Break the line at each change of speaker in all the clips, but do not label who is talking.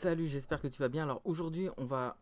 Salut, j'espère que tu vas bien. Alors aujourd'hui, on va...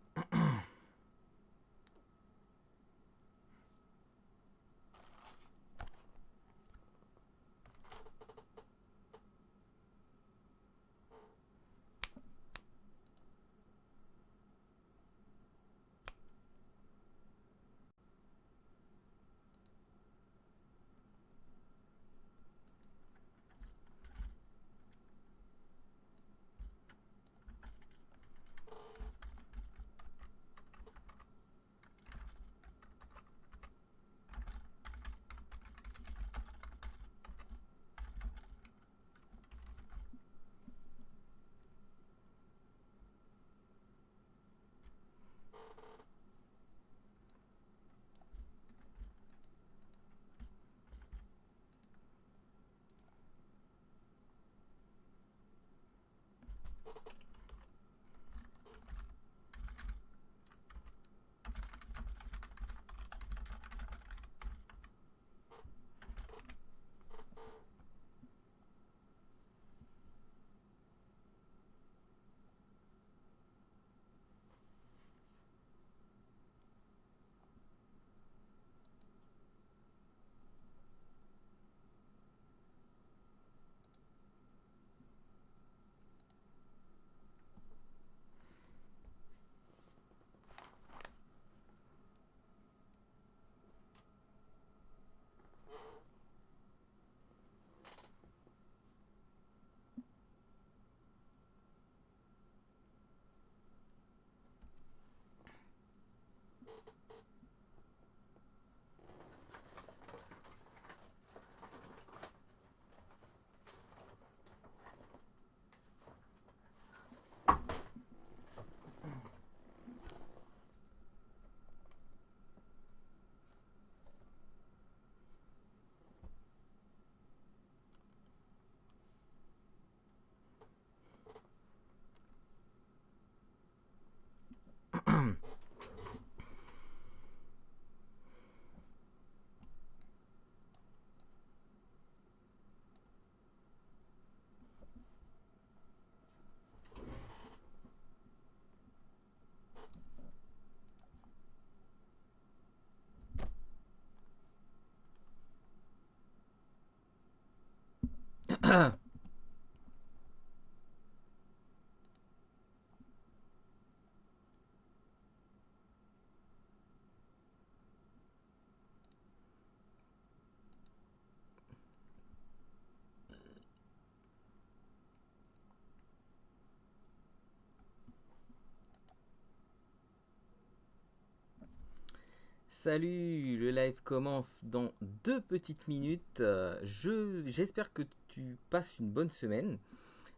Salut, le live commence dans 2 petites minutes. J'espère que tu passes une bonne semaine.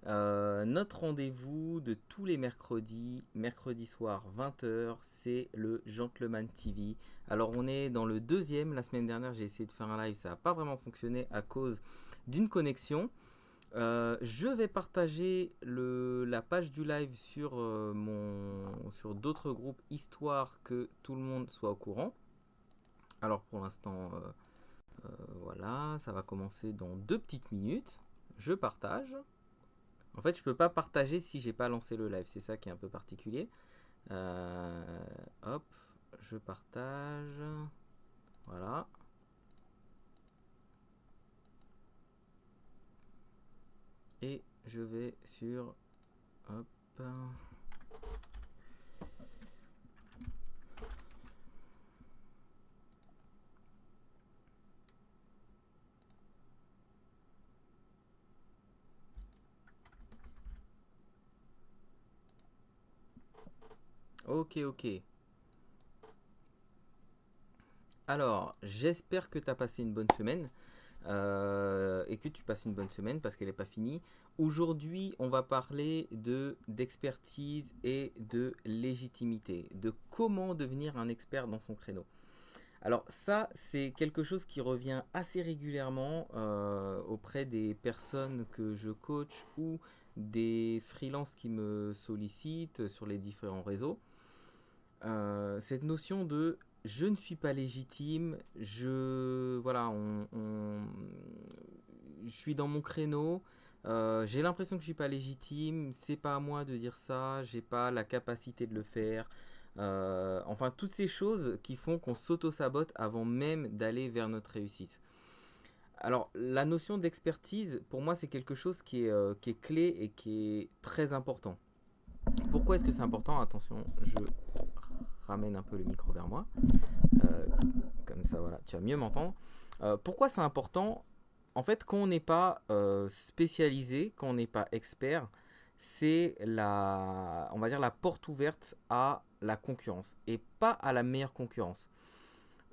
Notre rendez-vous de tous les mercredis, mercredi soir 20 h, c'est le Gentleman TV. Alors on est dans le deuxième. La semaine dernière, j'ai essayé de faire un live, ça n'a pas vraiment fonctionné à cause d'une connexion. Je vais partager la page du live sur d'autres groupes, histoire que tout le monde soit au courant. Alors pour l'instant, voilà, ça va commencer dans 2 petites minutes. Je partage. En fait, je peux pas partager si j'ai pas lancé le live. C'est ça qui est un peu particulier. Hop, je partage. Voilà. Et je vais sur... Hop. Ok, ok. Alors, j'espère que tu as passé une bonne semaine. Et que tu passes une bonne semaine parce qu'elle n'est pas finie. Aujourd'hui, on va parler d'expertise et de légitimité, de comment devenir un expert dans son créneau. Alors ça, c'est quelque chose qui revient assez régulièrement auprès des personnes que je coach ou des freelances qui me sollicitent sur les différents réseaux. Cette notion de je ne suis pas légitime, je suis dans mon créneau, J'ai l'impression que je suis pas légitime, c'est pas à moi de dire ça, j'ai pas la capacité de le faire. Enfin, toutes ces choses qui font qu'on s'auto-sabote avant même d'aller vers notre réussite. Alors, la notion d'expertise, pour moi, c'est quelque chose qui est clé et qui est très important. Pourquoi est-ce que c'est important? Attention, je ramène un peu le micro vers moi. Euh, Comme ça, voilà, tu vas mieux m'entendre. Pourquoi c'est important? En fait, quand on n'est pas spécialisé, quand on n'est pas expert, c'est on va dire la porte ouverte à la concurrence et pas à la meilleure concurrence.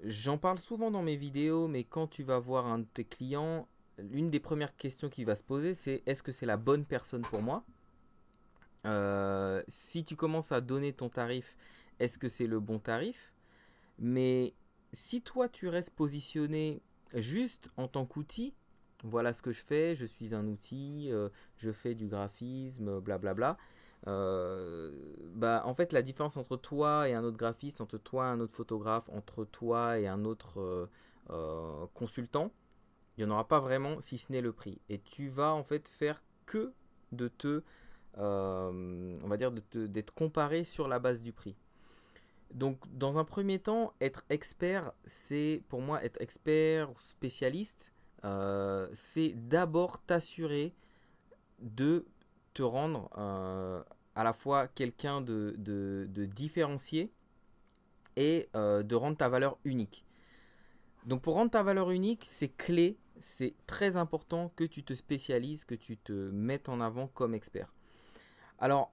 J'en parle souvent dans mes vidéos, mais quand tu vas voir un de tes clients, l'une des premières questions qu'il va se poser, c'est est-ce que c'est la bonne personne pour moi? Si tu commences à donner ton tarif, est-ce que c'est le bon tarif? Mais si toi tu restes positionné juste en tant qu'outil, voilà ce que je fais, je suis un outil, je fais du graphisme, blablabla. Bah, en fait, la différence entre toi et un autre graphiste, entre toi et un autre photographe, entre toi et un autre consultant, il n'y en aura pas vraiment si ce n'est le prix. Et tu vas en fait faire que de on va dire, d'être comparé sur la base du prix. Donc, dans un premier temps, être expert, c'est pour moi être expert, spécialiste, c'est d'abord t'assurer de te rendre à la fois quelqu'un de différencié et de rendre ta valeur unique. Donc, pour rendre ta valeur unique, c'est clé, c'est très important que tu te spécialises, que tu te mettes en avant comme expert. Alors,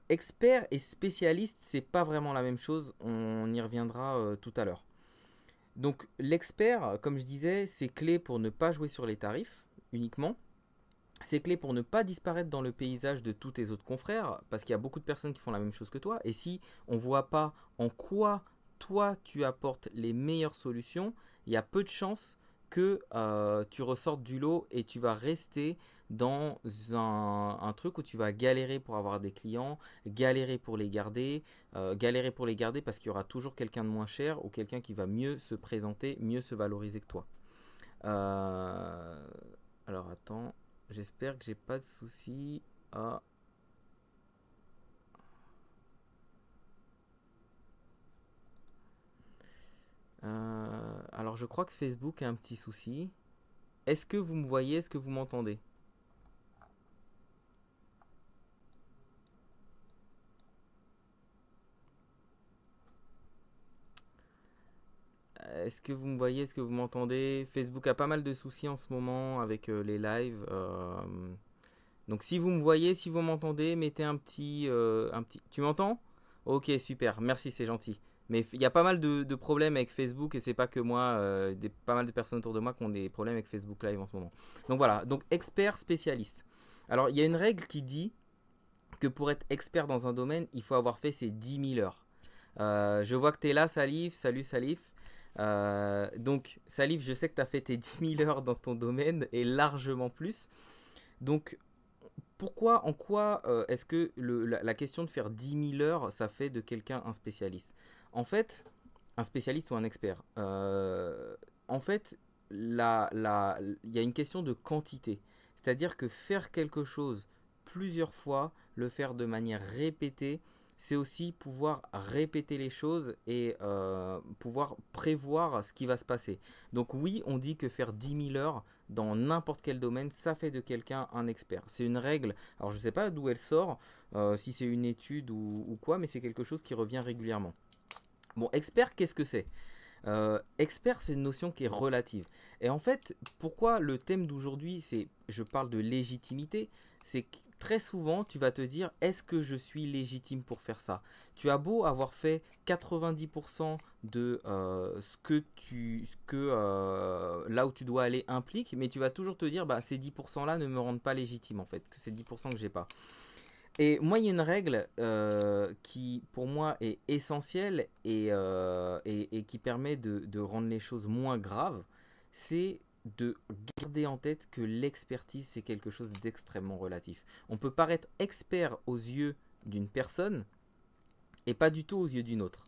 expert et spécialiste, c'est pas vraiment la même chose. On y reviendra tout à l'heure. Donc, l'expert, comme je disais, c'est clé pour ne pas jouer sur les tarifs uniquement. C'est clé pour ne pas disparaître dans le paysage de tous tes autres confrères, parce qu'il y a beaucoup de personnes qui font la même chose que toi. Et si on ne voit pas en quoi toi tu apportes les meilleures solutions, il y a peu de chances que tu ressortes du lot et tu vas rester dans un truc où tu vas galérer pour avoir des clients, galérer pour les garder parce qu'il y aura toujours quelqu'un de moins cher ou quelqu'un qui va mieux se présenter, mieux se valoriser que toi. Euh, alors attends. J'espère que j'ai pas de soucis. Ah, alors je crois que Facebook a un petit souci. Est-ce que vous me voyez? Est-ce que vous m'entendez? Est-ce que vous me voyez? Est-ce que vous m'entendez? Facebook a pas mal de soucis en ce moment avec les lives. Donc si vous me voyez, si vous m'entendez, mettez un petit. Tu m'entends? Ok, super. Merci, c'est gentil. Mais il y a pas mal de problèmes avec Facebook et c'est pas que moi, pas mal de personnes autour de moi qui ont des problèmes avec Facebook Live en ce moment. Donc voilà, donc expert spécialiste. Alors il y a une règle qui dit que pour être expert dans un domaine, il faut avoir fait ses 10 000 heures. Je vois que tu es là, Salif. Salut, Salif. Donc, Salif, je sais que tu as fait tes 10 000 heures dans ton domaine et largement plus. Donc, pourquoi, en quoi est-ce que la question de faire 10 000 heures, ça fait de quelqu'un un spécialiste? En fait, un spécialiste ou un expert. En fait, il y a une question de quantité. C'est-à-dire que faire quelque chose plusieurs fois, le faire de manière répétée, c'est aussi pouvoir répéter les choses et pouvoir prévoir ce qui va se passer. Donc oui, on dit que faire 10 000 heures dans n'importe quel domaine, ça fait de quelqu'un un expert. C'est une règle, alors je ne sais pas d'où elle sort, si c'est une étude ou quoi, mais c'est quelque chose qui revient régulièrement. Bon, expert, qu'est-ce que c'est? Expert, c'est une notion qui est relative. Et en fait, pourquoi le thème d'aujourd'hui, c'est, je parle de légitimité, c'est que très souvent, tu vas te dire, est-ce que je suis légitime pour faire ça? Tu as beau avoir fait 90% de là où tu dois aller implique, mais tu vas toujours te dire, bah, ces 10% là ne me rendent pas légitime en fait, que c'est 10% que j'ai pas. Et moi, il y a une règle qui, pour moi, est essentielle et qui permet de rendre les choses moins graves. C'est de garder en tête que l'expertise, c'est quelque chose d'extrêmement relatif. On peut paraître expert aux yeux d'une personne et pas du tout aux yeux d'une autre.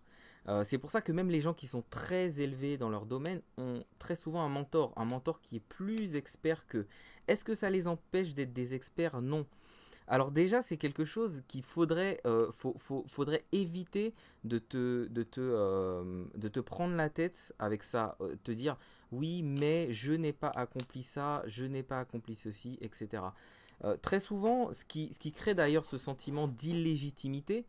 C'est pour ça que même les gens qui sont très élevés dans leur domaine ont très souvent un mentor qui est plus expert qu'eux. Est-ce que ça les empêche d'être des experts? Non. Alors déjà, c'est quelque chose qu'il faudrait éviter de te prendre la tête avec ça, te dire oui, mais je n'ai pas accompli ça, je n'ai pas accompli ceci, etc. Très souvent, ce qui crée d'ailleurs ce sentiment d'illégitimité,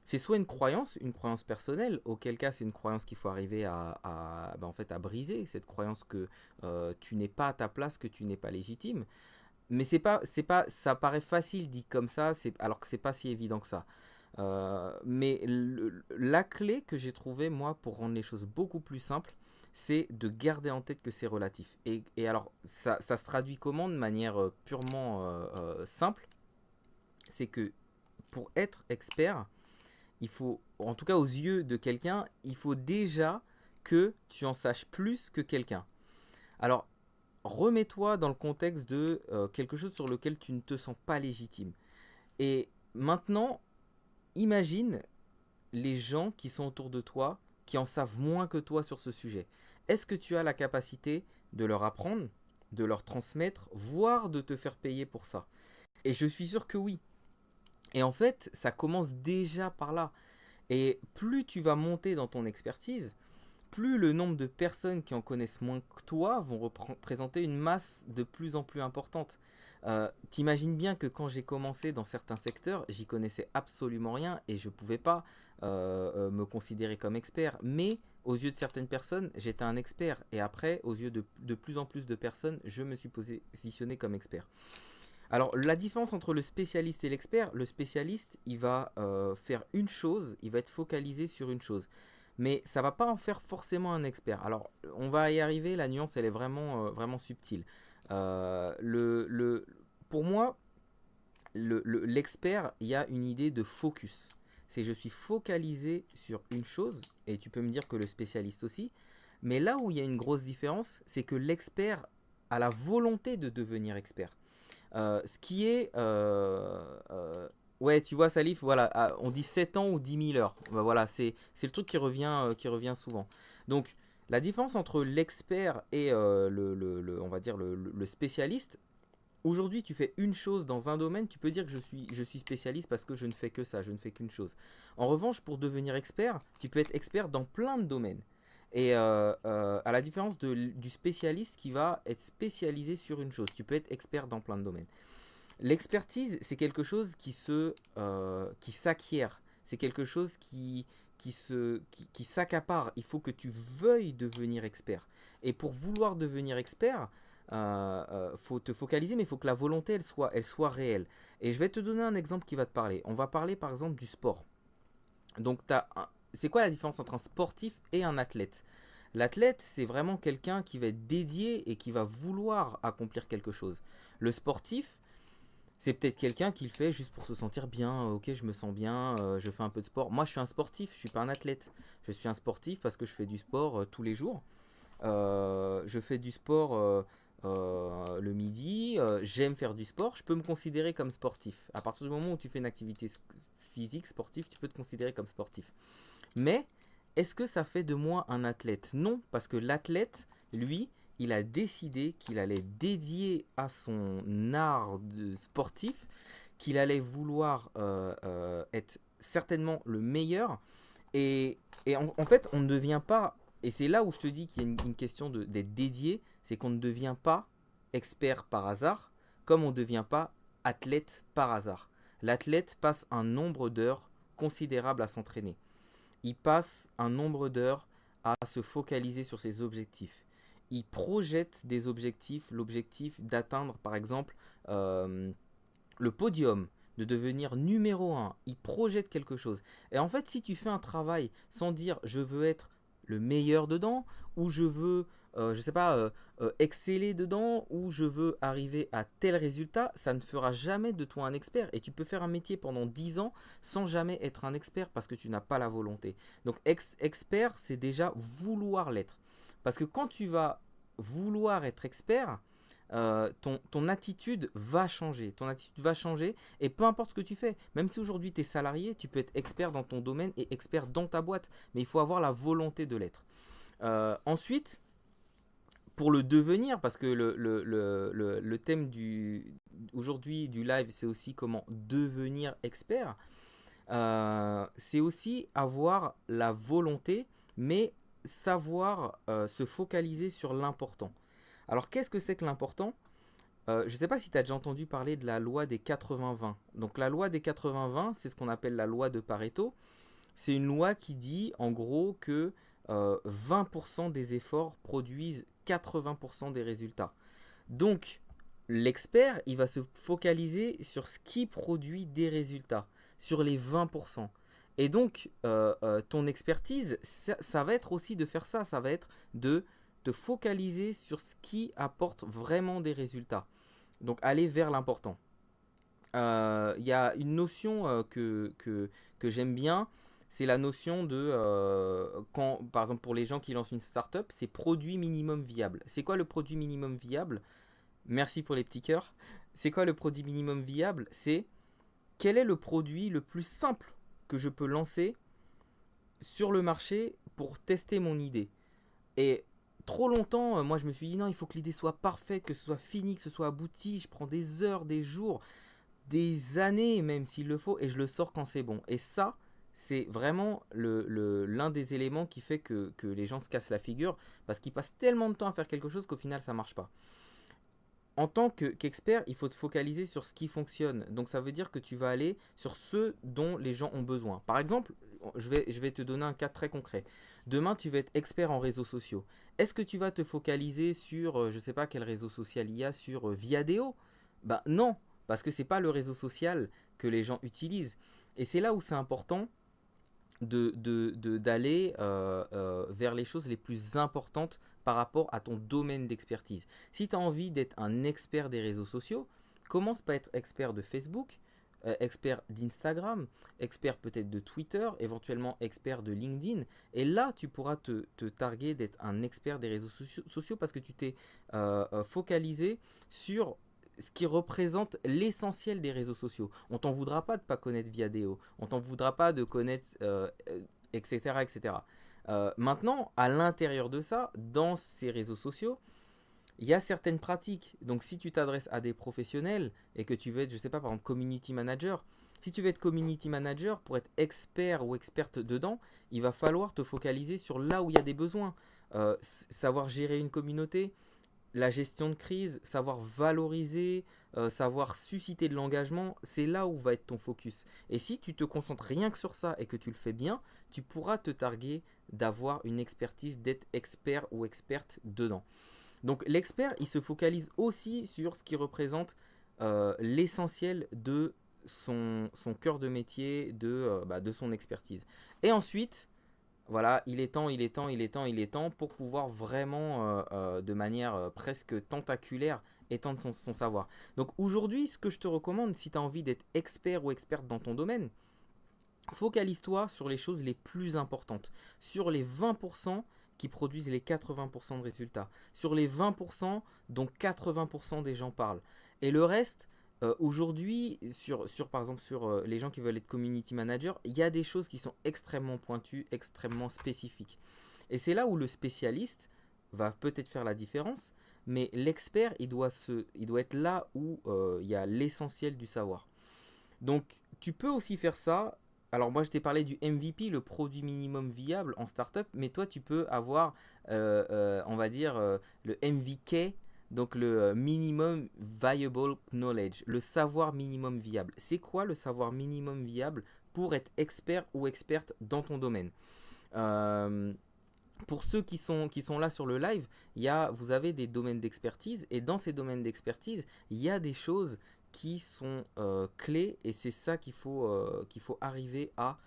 c'est soit une croyance personnelle, auquel cas c'est une croyance qu'il faut arriver en fait, à briser, cette croyance que tu n'es pas à ta place, que tu n'es pas légitime. Mais ça paraît facile dit comme ça, alors que c'est pas si évident que ça. Mais la clé que j'ai trouvée, moi, pour rendre les choses beaucoup plus simples, c'est de garder en tête que c'est relatif. Et alors, ça se traduit comment de manière purement simple? C'est que pour être expert, il faut, en tout cas aux yeux de quelqu'un, il faut déjà que tu en saches plus que quelqu'un. Alors, remets-toi dans le contexte de quelque chose sur lequel tu ne te sens pas légitime. Et maintenant, imagine les gens qui sont autour de toi, qui en savent moins que toi sur ce sujet. Est-ce que tu as la capacité de leur apprendre, de leur transmettre, voire de te faire payer pour ça? Et je suis sûr que oui. Et en fait, ça commence déjà par là. Et plus tu vas monter dans ton expertise, plus le nombre de personnes qui en connaissent moins que toi vont représenter une masse de plus en plus importante. T'imagines bien que quand j'ai commencé dans certains secteurs, j'y connaissais absolument rien et je ne pouvais pas me considérer comme expert. Mais aux yeux de certaines personnes, j'étais un expert. Et après, aux yeux de plus en plus de personnes, je me suis positionné comme expert. Alors, la différence entre le spécialiste et l'expert, le spécialiste, il va faire une chose, il va être focalisé sur une chose. Mais ça va pas en faire forcément un expert. Alors, on va y arriver, la nuance, elle est vraiment subtile. Euh, le, le, pour moi, l'expert, il y a une idée de focus. C'est je suis focalisé sur une chose, et tu peux me dire que le spécialiste aussi. Mais là où il y a une grosse différence, c'est que l'expert a la volonté de devenir expert. Ce qui est... ouais, tu vois, Salif, voilà, on dit 7 ans ou 10 000 heures. Bah, voilà, c'est le truc qui revient souvent. Donc, la différence entre l'expert et on va dire le spécialiste, aujourd'hui, tu fais une chose dans un domaine, tu peux dire que je suis spécialiste parce que je ne fais que ça, je ne fais qu'une chose. En revanche, pour devenir expert, tu peux être expert dans plein de domaines. Et à la différence du spécialiste qui va être spécialisé sur une chose, tu peux être expert dans plein de domaines. L'expertise, c'est quelque chose qui s'acquiert, c'est quelque chose qui s'accapare. Il faut que tu veuilles devenir expert. Et pour vouloir devenir expert, faut te focaliser, mais il faut que la volonté elle soit réelle. Et je vais te donner un exemple qui va te parler. On va parler par exemple du sport. Donc, c'est quoi la différence entre un sportif et un athlète? L'athlète, c'est vraiment quelqu'un qui va être dédié et qui va vouloir accomplir quelque chose. Le sportif, c'est peut-être quelqu'un qui le fait juste pour se sentir bien. Ok, je me sens bien, je fais un peu de sport. Moi, je suis un sportif, je suis pas un athlète. Je suis un sportif parce que je fais du sport tous les jours. Je fais du sport le midi. J'aime faire du sport. Je peux me considérer comme sportif. À partir du moment où tu fais une activité physique, sportive, tu peux te considérer comme sportif. Mais est-ce que ça fait de moi un athlète? Non, parce que l'athlète, lui, il a décidé qu'il allait dédier à son art de sportif, qu'il allait vouloir être certainement le meilleur. Et en fait, on ne devient pas, et c'est là où je te dis qu'il y a une question d'être dédié, c'est qu'on ne devient pas expert par hasard, comme on ne devient pas athlète par hasard. L'athlète passe un nombre d'heures considérable à s'entraîner. Il passe un nombre d'heures à se focaliser sur ses objectifs. Il projette des objectifs, l'objectif d'atteindre par exemple le podium, de devenir numéro un. Il projette quelque chose. Et en fait, si tu fais un travail sans dire je veux être le meilleur dedans, ou je veux, je sais pas, exceller dedans, ou je veux arriver à tel résultat, ça ne fera jamais de toi un expert. Et tu peux faire un métier pendant 10 ans sans jamais être un expert parce que tu n'as pas la volonté. Donc expert, c'est déjà vouloir l'être. Parce que quand tu vas vouloir être expert, ton attitude va changer. Ton attitude va changer et peu importe ce que tu fais, même si aujourd'hui tu es salarié, tu peux être expert dans ton domaine et expert dans ta boîte, mais il faut avoir la volonté de l'être. Ensuite, pour le devenir, parce que le thème aujourd'hui du live, c'est aussi comment devenir expert, c'est aussi avoir la volonté, mais savoir se focaliser sur l'important. Alors, qu'est-ce que c'est que l'important? Je ne sais pas si tu as déjà entendu parler de la loi des 80-20. Donc, la loi des 80-20, c'est ce qu'on appelle la loi de Pareto. C'est une loi qui dit en gros que 20% des efforts produisent 80% des résultats. Donc, l'expert, il va se focaliser sur ce qui produit des résultats, sur les 20%. Et donc, ton expertise, ça va être aussi de faire ça, ça va être de te focaliser sur ce qui apporte vraiment des résultats. Donc, aller vers l'important. Il y a une notion que j'aime bien, c'est la notion de, quand, par exemple, pour les gens qui lancent une startup, c'est produit minimum viable. C'est quoi le produit minimum viable? Merci pour les petits cœurs. C'est quoi le produit minimum viable? C'est quel est le produit le plus simple que je peux lancer sur le marché pour tester mon idée. Et trop longtemps, moi je me suis dit non, il faut que l'idée soit parfaite, que ce soit fini, que ce soit abouti. Je prends des heures, des jours, des années même s'il le faut, et je le sors quand c'est bon. Et ça, c'est vraiment l'un des éléments qui fait que les gens se cassent la figure, parce qu'ils passent tellement de temps à faire quelque chose qu'au final ça marche pas. En tant qu'expert, il faut te focaliser sur ce qui fonctionne. Donc ça veut dire que tu vas aller sur ce dont les gens ont besoin. Par exemple, je vais te donner un cas très concret. Demain, tu vas être expert en réseaux sociaux. Est-ce que tu vas te focaliser sur, je ne sais pas quel réseau social il y a, sur Viadeo? Bah non, parce que ce n'est pas le réseau social que les gens utilisent. Et c'est là où c'est important d'aller vers les choses les plus importantes par rapport à ton domaine d'expertise. Si tu as envie d'être un expert des réseaux sociaux, commence par être expert de Facebook, expert d'Instagram, expert peut-être de Twitter, éventuellement expert de LinkedIn. Et là, tu pourras te targuer d'être un expert des réseaux sociaux parce que tu t'es focalisé sur ce qui représente l'essentiel des réseaux sociaux. On t'en voudra pas de pas connaître Viadeo, on t'en voudra pas de connaître, etc., etc. Maintenant, à l'intérieur de ça, dans ces réseaux sociaux, il y a certaines pratiques. Donc, si tu t'adresses à des professionnels et que tu veux être, je sais pas, par exemple, community manager, si tu veux être community manager, pour être expert ou experte dedans, il va falloir te focaliser sur là où il y a des besoins. Savoir gérer une communauté, la gestion de crise, savoir valoriser, savoir susciter de l'engagement, c'est là où va être ton focus. Et si tu te concentres rien que sur ça et que tu le fais bien, tu pourras te targuer d'avoir une expertise, d'être expert ou experte dedans. Donc l'expert, il se focalise aussi sur ce qui représente l'essentiel de son cœur de métier, de son expertise. Et ensuite, voilà, il est temps pour pouvoir vraiment, de manière presque tentaculaire, étendre son savoir. Donc aujourd'hui, ce que je te recommande, si tu as envie d'être expert ou experte dans ton domaine, focalise-toi sur les choses les plus importantes, sur les 20% qui produisent les 80% de résultats, sur les 20% dont 80% des gens parlent. Et le reste, aujourd'hui, par exemple sur les gens qui veulent être community manager, il y a des choses qui sont extrêmement pointues, extrêmement spécifiques. Et c'est là où le spécialiste va peut-être faire la différence, mais l'expert, il doit être là où il y a l'essentiel du savoir. Donc, tu peux aussi faire ça. Alors, moi, je t'ai parlé du MVP, le produit minimum viable en startup, mais toi, tu peux avoir, on va dire, le MVK, donc le minimum viable knowledge, le savoir minimum viable. C'est quoi le savoir minimum viable pour être expert ou experte dans ton domaine? Euh, pour ceux qui sont là sur le live, vous avez des domaines d'expertise et dans ces domaines d'expertise, il y a des choses qui sont clés et c'est ça qu'il faut arriver à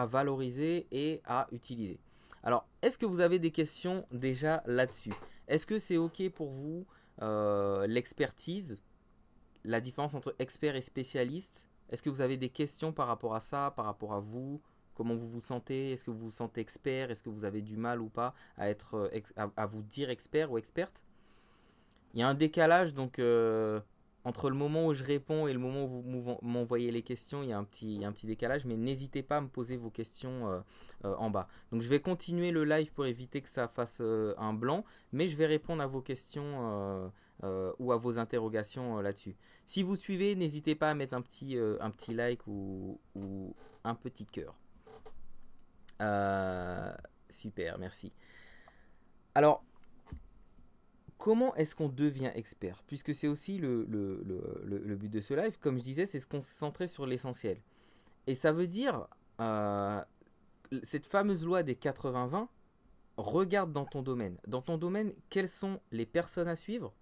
valoriser et à utiliser. Alors, est-ce que vous avez des questions déjà là-dessus? Est-ce que c'est OK pour vous l'expertise, la différence entre expert et spécialiste? Est-ce que vous avez des questions par rapport à ça, par rapport à vous? Comment vous vous sentez? Est-ce que vous vous sentez expert? Est-ce que vous avez du mal ou pas à vous dire expert ou experte? Il y a un décalage, donc entre le moment où je réponds et le moment où vous m'envoyez les questions, il y a un petit décalage, mais n'hésitez pas à me poser vos questions en bas. Donc je vais continuer le live pour éviter que ça fasse un blanc, mais je vais répondre à vos questions ou à vos interrogations là-dessus. Si vous suivez, n'hésitez pas à mettre un petit like ou un petit cœur. Euh, Super, merci. Alors, comment est-ce qu'on devient expert? Puisque c'est aussi le but de ce live, comme je disais, c'est se concentrer sur l'essentiel. Et ça veut dire, euh, cette fameuse loi des 80-20, regarde dans ton domaine. Dans ton domaine, quelles sont les personnes à suivre?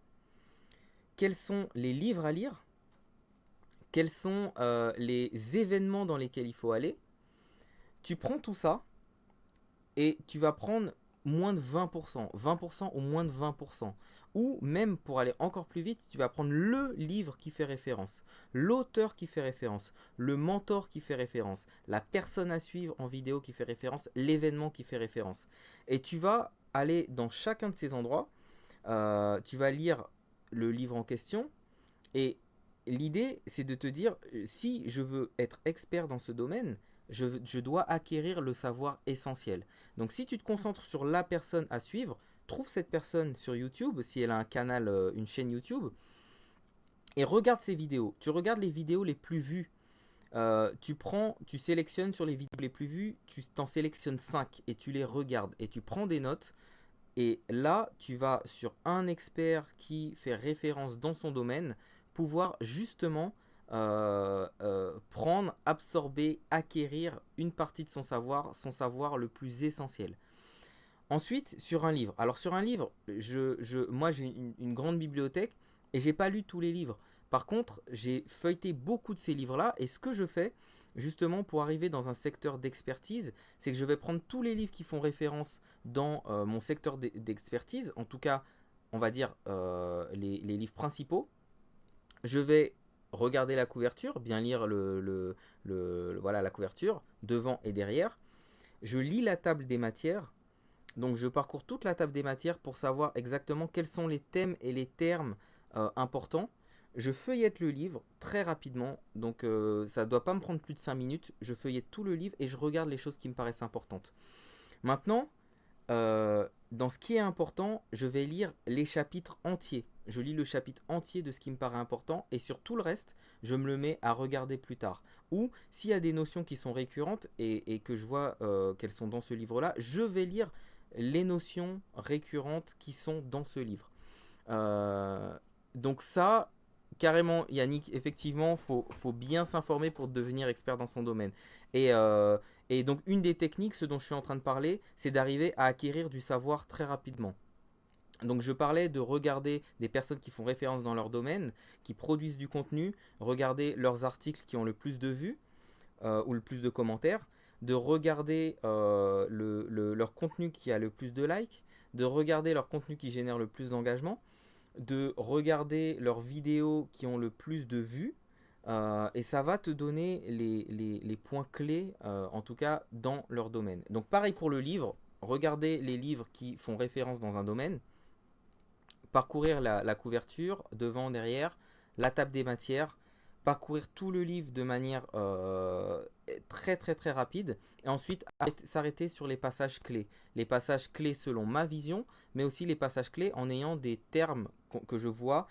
Quels sont les livres à lire? Quels sont les événements dans lesquels il faut aller? Tu prends tout ça et tu vas prendre moins de 20%, 20% ou moins de 20%. Ou même pour aller encore plus vite, tu vas prendre le livre qui fait référence, l'auteur qui fait référence, le mentor qui fait référence, la personne à suivre en vidéo qui fait référence, l'événement qui fait référence. Et tu vas aller dans chacun de ces endroits, tu vas lire le livre en question et l'idée, c'est de te dire, si je veux être expert dans ce domaine, je dois acquérir le savoir essentiel. Donc si tu te concentres sur la personne à suivre, trouve cette personne sur YouTube, si elle a un canal, une chaîne YouTube, et regarde ses vidéos. Tu regardes les vidéos les plus vues. Tu sélectionnes sur les vidéos les plus vues, tu t'en sélectionnes 5 et tu les regardes et tu prends des notes. Et là, tu vas sur un expert qui fait référence dans son domaine, pouvoir justement prendre, absorber, acquérir une partie de son savoir le plus essentiel. Ensuite, sur un livre. Alors sur un livre, moi j'ai une grande bibliothèque et j'ai pas lu tous les livres. Par contre, j'ai feuilleté beaucoup de ces livres-là et ce que je fais, justement pour arriver dans un secteur d'expertise, c'est que je vais prendre tous les livres qui font référence dans mon secteur d'expertise, en tout cas, on va dire les livres principaux. Je vais regarder la couverture, bien lire voilà, la couverture, devant et derrière. Je lis la table des matières, donc je parcours toute la table des matières pour savoir exactement quels sont les thèmes et les termes importants. Je feuillette le livre très rapidement, donc ça ne doit pas me prendre plus de 5 minutes. Je feuillette tout le livre et je regarde les choses qui me paraissent importantes. Maintenant, dans ce qui est important, je vais lire les chapitres entiers. Je lis le chapitre entier de ce qui me paraît important et sur tout le reste, je me le mets à regarder plus tard. Ou s'il y a des notions qui sont récurrentes et que je vois qu'elles sont dans ce livre-là, je vais lire les notions récurrentes qui sont dans ce livre. Euh, donc ça, carrément, Yannick, effectivement, faut bien s'informer pour devenir expert dans son domaine. Et, euh, et donc, une des techniques, ce dont je suis en train de parler, c'est d'arriver à acquérir du savoir très rapidement. Donc je parlais de regarder des personnes qui font référence dans leur domaine, qui produisent du contenu, regarder leurs articles qui ont le plus de vues ou le plus de commentaires, de regarder leur contenu qui a le plus de likes, de regarder leur contenu qui génère le plus d'engagement, de regarder leurs vidéos qui ont le plus de vues. Et ça va te donner les points clés, en tout cas dans leur domaine. Donc pareil pour le livre, regardez les livres qui font référence dans un domaine, parcourir la couverture, devant, derrière, la table des matières, parcourir tout le livre de manière très très très rapide, et ensuite s'arrêter sur les passages clés. Les passages clés selon ma vision, mais aussi les passages clés en ayant des termes que je vois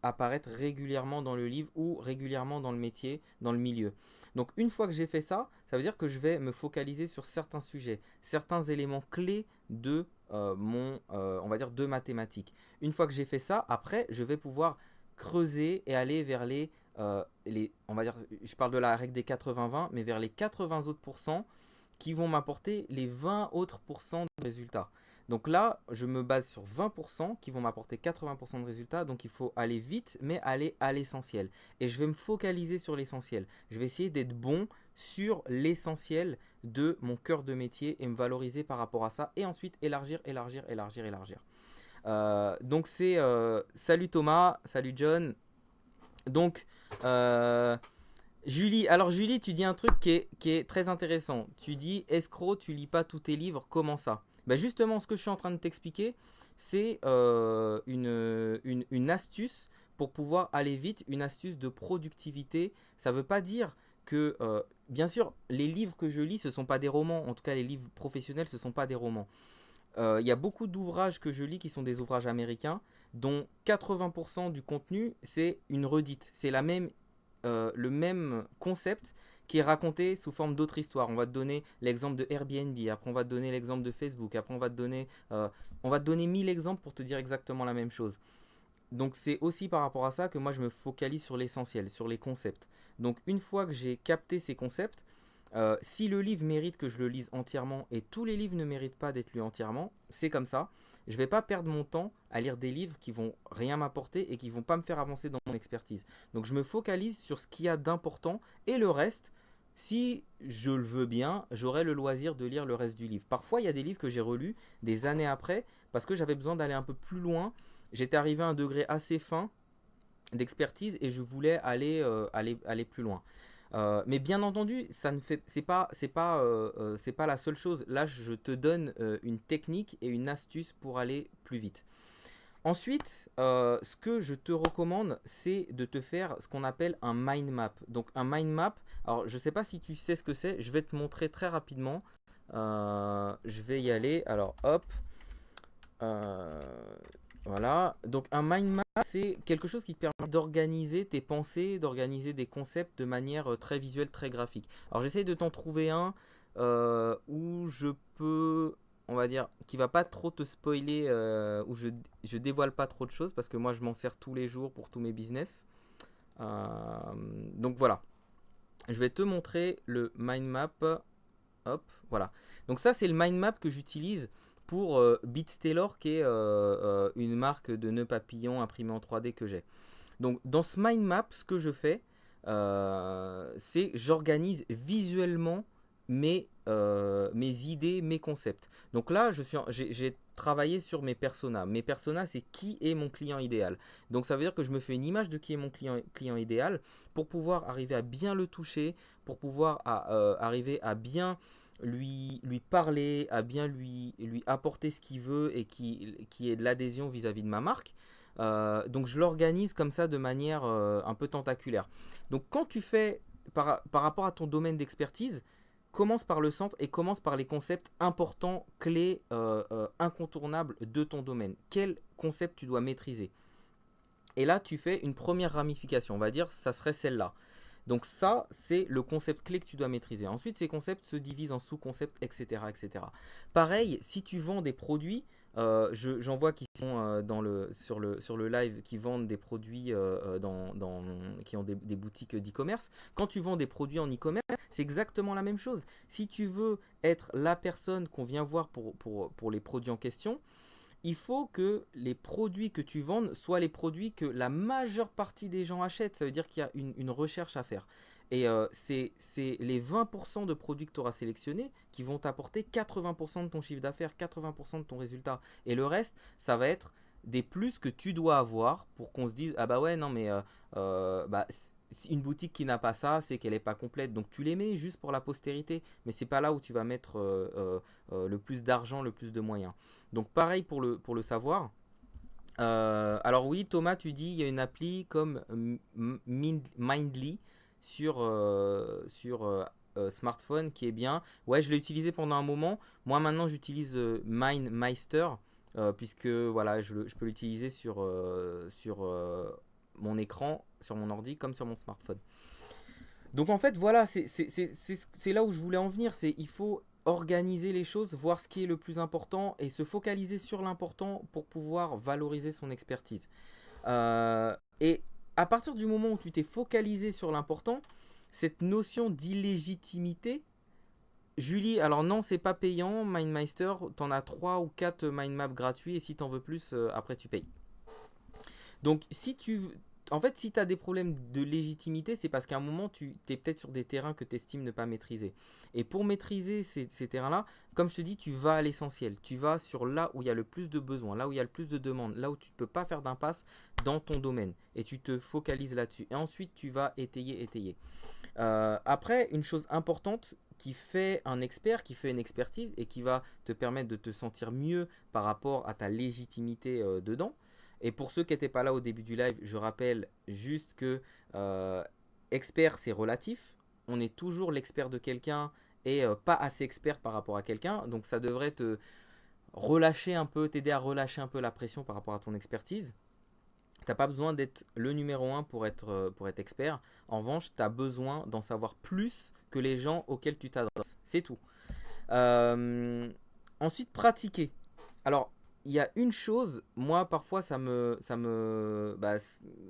apparaître régulièrement dans le livre ou régulièrement dans le métier, dans le milieu. Donc une fois que j'ai fait ça, ça veut dire que je vais me focaliser sur certains sujets, certains éléments clés de on va dire, de mathématiques. Une fois que j'ai fait ça, après, je vais pouvoir creuser et aller vers on va dire, je parle de la règle des 80-20, mais vers les 80 autres pourcents qui vont m'apporter les 20 autres pourcents de résultats. Donc là, je me base sur 20% qui vont m'apporter 80% de résultats. Donc il faut aller vite, mais aller à l'essentiel. Et je vais me focaliser sur l'essentiel. Je vais essayer d'être bon sur l'essentiel de mon cœur de métier et me valoriser par rapport à ça. Et ensuite élargir, élargir, élargir, élargir. Donc c'est salut Thomas, salut John. Donc Julie, alors Julie, tu dis un truc qui est très intéressant. Tu dis escroc, tu lis pas tous tes livres, comment ça? Bah justement, ce que je suis en train de t'expliquer, c'est une astuce pour pouvoir aller vite, une astuce de productivité. Ça ne veut pas dire que, bien sûr, les livres que je lis, ce ne sont pas des romans. En tout cas, les livres professionnels, ce ne sont pas des romans. Il y a beaucoup d'ouvrages que je lis qui sont des ouvrages américains, dont 80% du contenu, c'est une redite. C'est le même concept qui est raconté sous forme d'autres histoires. On va te donner l'exemple de Airbnb, après on va te donner l'exemple de Facebook, après on va te donner 1000 exemples pour te dire exactement la même chose. Donc c'est aussi par rapport à ça que moi je me focalise sur l'essentiel, sur les concepts. Donc une fois que j'ai capté ces concepts, si le livre mérite que je le lise entièrement et tous les livres ne méritent pas d'être lus entièrement, c'est comme ça. Je ne vais pas perdre mon temps à lire des livres qui vont rien m'apporter et qui vont pas me faire avancer dans mon expertise. Donc je me focalise sur ce qu'il y a d'important et le reste, si je le veux bien, j'aurai le loisir de lire le reste du livre. Parfois, il y a des livres que j'ai relus des années après parce que j'avais besoin d'aller un peu plus loin. J'étais arrivé à un degré assez fin d'expertise et je voulais aller plus loin. Mais bien entendu, c'est pas la seule chose. Là, je te donne une technique et une astuce pour aller plus vite. Ensuite, ce que je te recommande, c'est de te faire ce qu'on appelle un mind map. Donc un mind map, alors je ne sais pas si tu sais ce que c'est, je vais te montrer très rapidement. Je vais y aller. Alors hop, euh, voilà. Donc un mind map, c'est quelque chose qui te permet d'organiser tes pensées, d'organiser des concepts de manière très visuelle, très graphique. Alors j'essaie de t'en trouver un où je peux, on va dire, qui va pas trop te spoiler, où je dévoile pas trop de choses parce que moi je m'en sers tous les jours pour tous mes business. Euh, donc voilà, je vais te montrer le mind map. Hop, voilà. Donc ça, c'est le mind map que j'utilise pour Beatstaylor, qui est une marque de nœuds papillons imprimés en 3D que j'ai. Donc dans ce mind map, ce que je fais, c'est j'organise visuellement mes idées, mes concepts. Donc là, j'ai travaillé sur mes personas. Mes personas, c'est qui est mon client idéal. Donc ça veut dire que je me fais une image de qui est mon client idéal pour pouvoir arriver à bien le toucher, pour pouvoir arriver à bien lui parler, à bien lui apporter ce qu'il veut et qui est de l'adhésion vis-à-vis de ma marque. Donc je l'organise comme ça de manière un peu tentaculaire. Donc quand tu fais par rapport à ton domaine d'expertise, commence par le centre et commence par les concepts importants, clés, incontournables de ton domaine. Quel concept tu dois maîtriser? Et là, tu fais une première ramification. On va dire, ça serait celle-là. Donc ça, c'est le concept clé que tu dois maîtriser. Ensuite, ces concepts se divisent en sous-concepts, etc., etc. Pareil, si tu vends des produits, j'en vois qui sont sur le live qui vendent des produits qui ont des boutiques d'e-commerce. Quand tu vends des produits en e-commerce, c'est exactement la même chose. Si tu veux être la personne qu'on vient voir pour les produits en question, il faut que les produits que tu vendes soient les produits que la majeure partie des gens achètent. Ça veut dire qu'il y a une recherche à faire. Et c'est les 20% de produits que tu auras sélectionnés qui vont t'apporter 80% de ton chiffre d'affaires, 80% de ton résultat. Et le reste, ça va être des plus que tu dois avoir pour qu'on se dise, ah bah ouais, non mais une boutique qui n'a pas ça, c'est qu'elle n'est pas complète. Donc tu les mets juste pour la postérité, mais c'est pas là où tu vas mettre le plus d'argent, le plus de moyens. Donc pareil pour le savoir. Alors oui, Thomas, tu dis il y a une appli comme Mindly sur smartphone qui est bien. Ouais, je l'ai utilisé pendant un moment. Moi maintenant j'utilise MindMeister puisque voilà, je peux l'utiliser sur mon écran, sur mon ordi comme sur mon smartphone. Donc en fait voilà, c'est là où je voulais en venir. Il faut organiser les choses, voir ce qui est le plus important et se focaliser sur l'important pour pouvoir valoriser son expertise. Et à partir du moment où tu t'es focalisé sur l'important, cette notion d'illégitimité, Julie, alors non, c'est pas payant, MindMeister, t'en as 3 ou 4 mind maps gratuits et si t'en veux plus, après tu payes. Donc en fait, si tu as des problèmes de légitimité, c'est parce qu'à un moment, tu es peut-être sur des terrains que tu estimes ne pas maîtriser. Et pour maîtriser ces terrains-là, comme je te dis, tu vas à l'essentiel. Tu vas sur là où il y a le plus de besoins, là où il y a le plus de demandes, là où tu ne peux pas faire d'impasse dans ton domaine. Et tu te focalises là-dessus. Et ensuite, tu vas étayer. Après, une chose importante qui fait un expert, qui fait une expertise et qui va te permettre de te sentir mieux par rapport à ta légitimité dedans, Et pour ceux qui n'étaient pas là au début du live, je rappelle juste que euh, expert, c'est relatif. On est toujours l'expert de quelqu'un et pas assez expert par rapport à quelqu'un. Donc ça devrait te relâcher un peu, t'aider à relâcher un peu la pression par rapport à ton expertise. T'as pas besoin d'être le numéro un pour être expert. En revanche, tu as besoin d'en savoir plus que les gens auxquels tu t'adresses. C'est tout. Euh, Ensuite, pratiquer. Alors, il y a une chose, moi parfois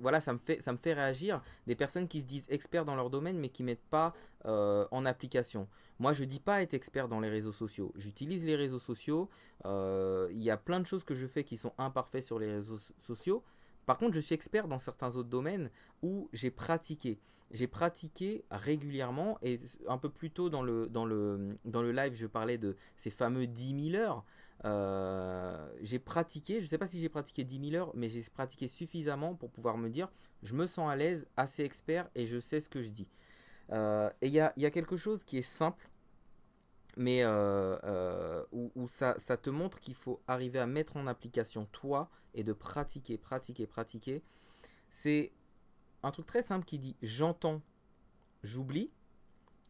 voilà, ça me fait réagir des personnes qui se disent experts dans leur domaine mais qui mettent pas en application. Moi, je dis pas être expert dans les réseaux sociaux. J'utilise les réseaux sociaux. Il y a plein de choses que je fais qui sont imparfaites sur les réseaux sociaux. Par contre, je suis expert dans certains autres domaines où j'ai pratiqué. J'ai pratiqué régulièrement et un peu plus tôt dans le live, je parlais de ces fameux 10 000 heures. J'ai pratiqué, je ne sais pas si j'ai pratiqué 10 000 heures, mais j'ai pratiqué suffisamment pour pouvoir me dire je me sens à l'aise, assez expert et je sais ce que je dis. Et il y a quelque chose qui est simple, mais où ça te montre qu'il faut arriver à mettre en application toi et de pratiquer, pratiquer, pratiquer. C'est un truc très simple qui dit j'entends, j'oublie,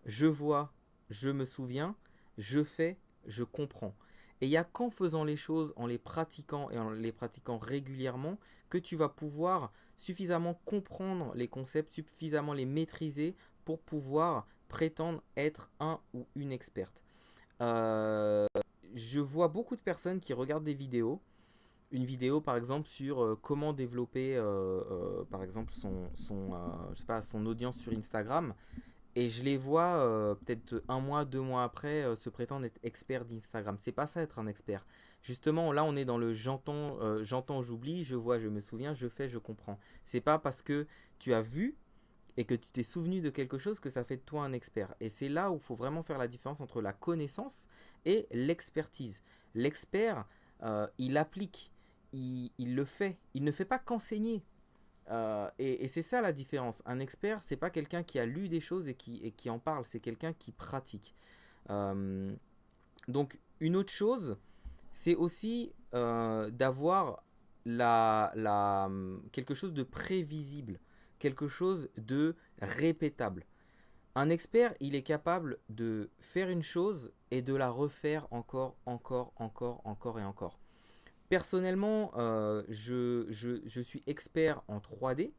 je vois, je me souviens, je fais, je comprends. Et il n'y a qu'en faisant les choses, en les pratiquant et en les pratiquant régulièrement, que tu vas pouvoir suffisamment comprendre les concepts, suffisamment les maîtriser pour pouvoir prétendre être un ou une experte. Euh, je vois beaucoup de personnes qui regardent des vidéos. Une vidéo par exemple sur comment développer par exemple je sais pas, son audience sur Instagram. Et je les vois peut-être un mois, 2 mois après se prétendre être expert d'Instagram. C'est pas ça être un expert. Justement, là on est dans le j'entends, j'oublie, je vois, je me souviens, je fais, je comprends. C'est pas parce que tu as vu et que tu t'es souvenu de quelque chose que ça fait de toi un expert. Et c'est là où il faut vraiment faire la différence entre la connaissance et l'expertise. L'expert, il applique, il le fait. Il ne fait pas qu'enseigner. Et c'est ça la différence. Un expert, c'est pas quelqu'un qui a lu des choses et qui en parle, c'est quelqu'un qui pratique. Euh, donc une autre chose, c'est aussi d'avoir quelque chose de prévisible, quelque chose de répétable. Un expert, il est capable de faire une chose et de la refaire encore, encore, encore, encore et encore. Personnellement, je suis expert en 3D,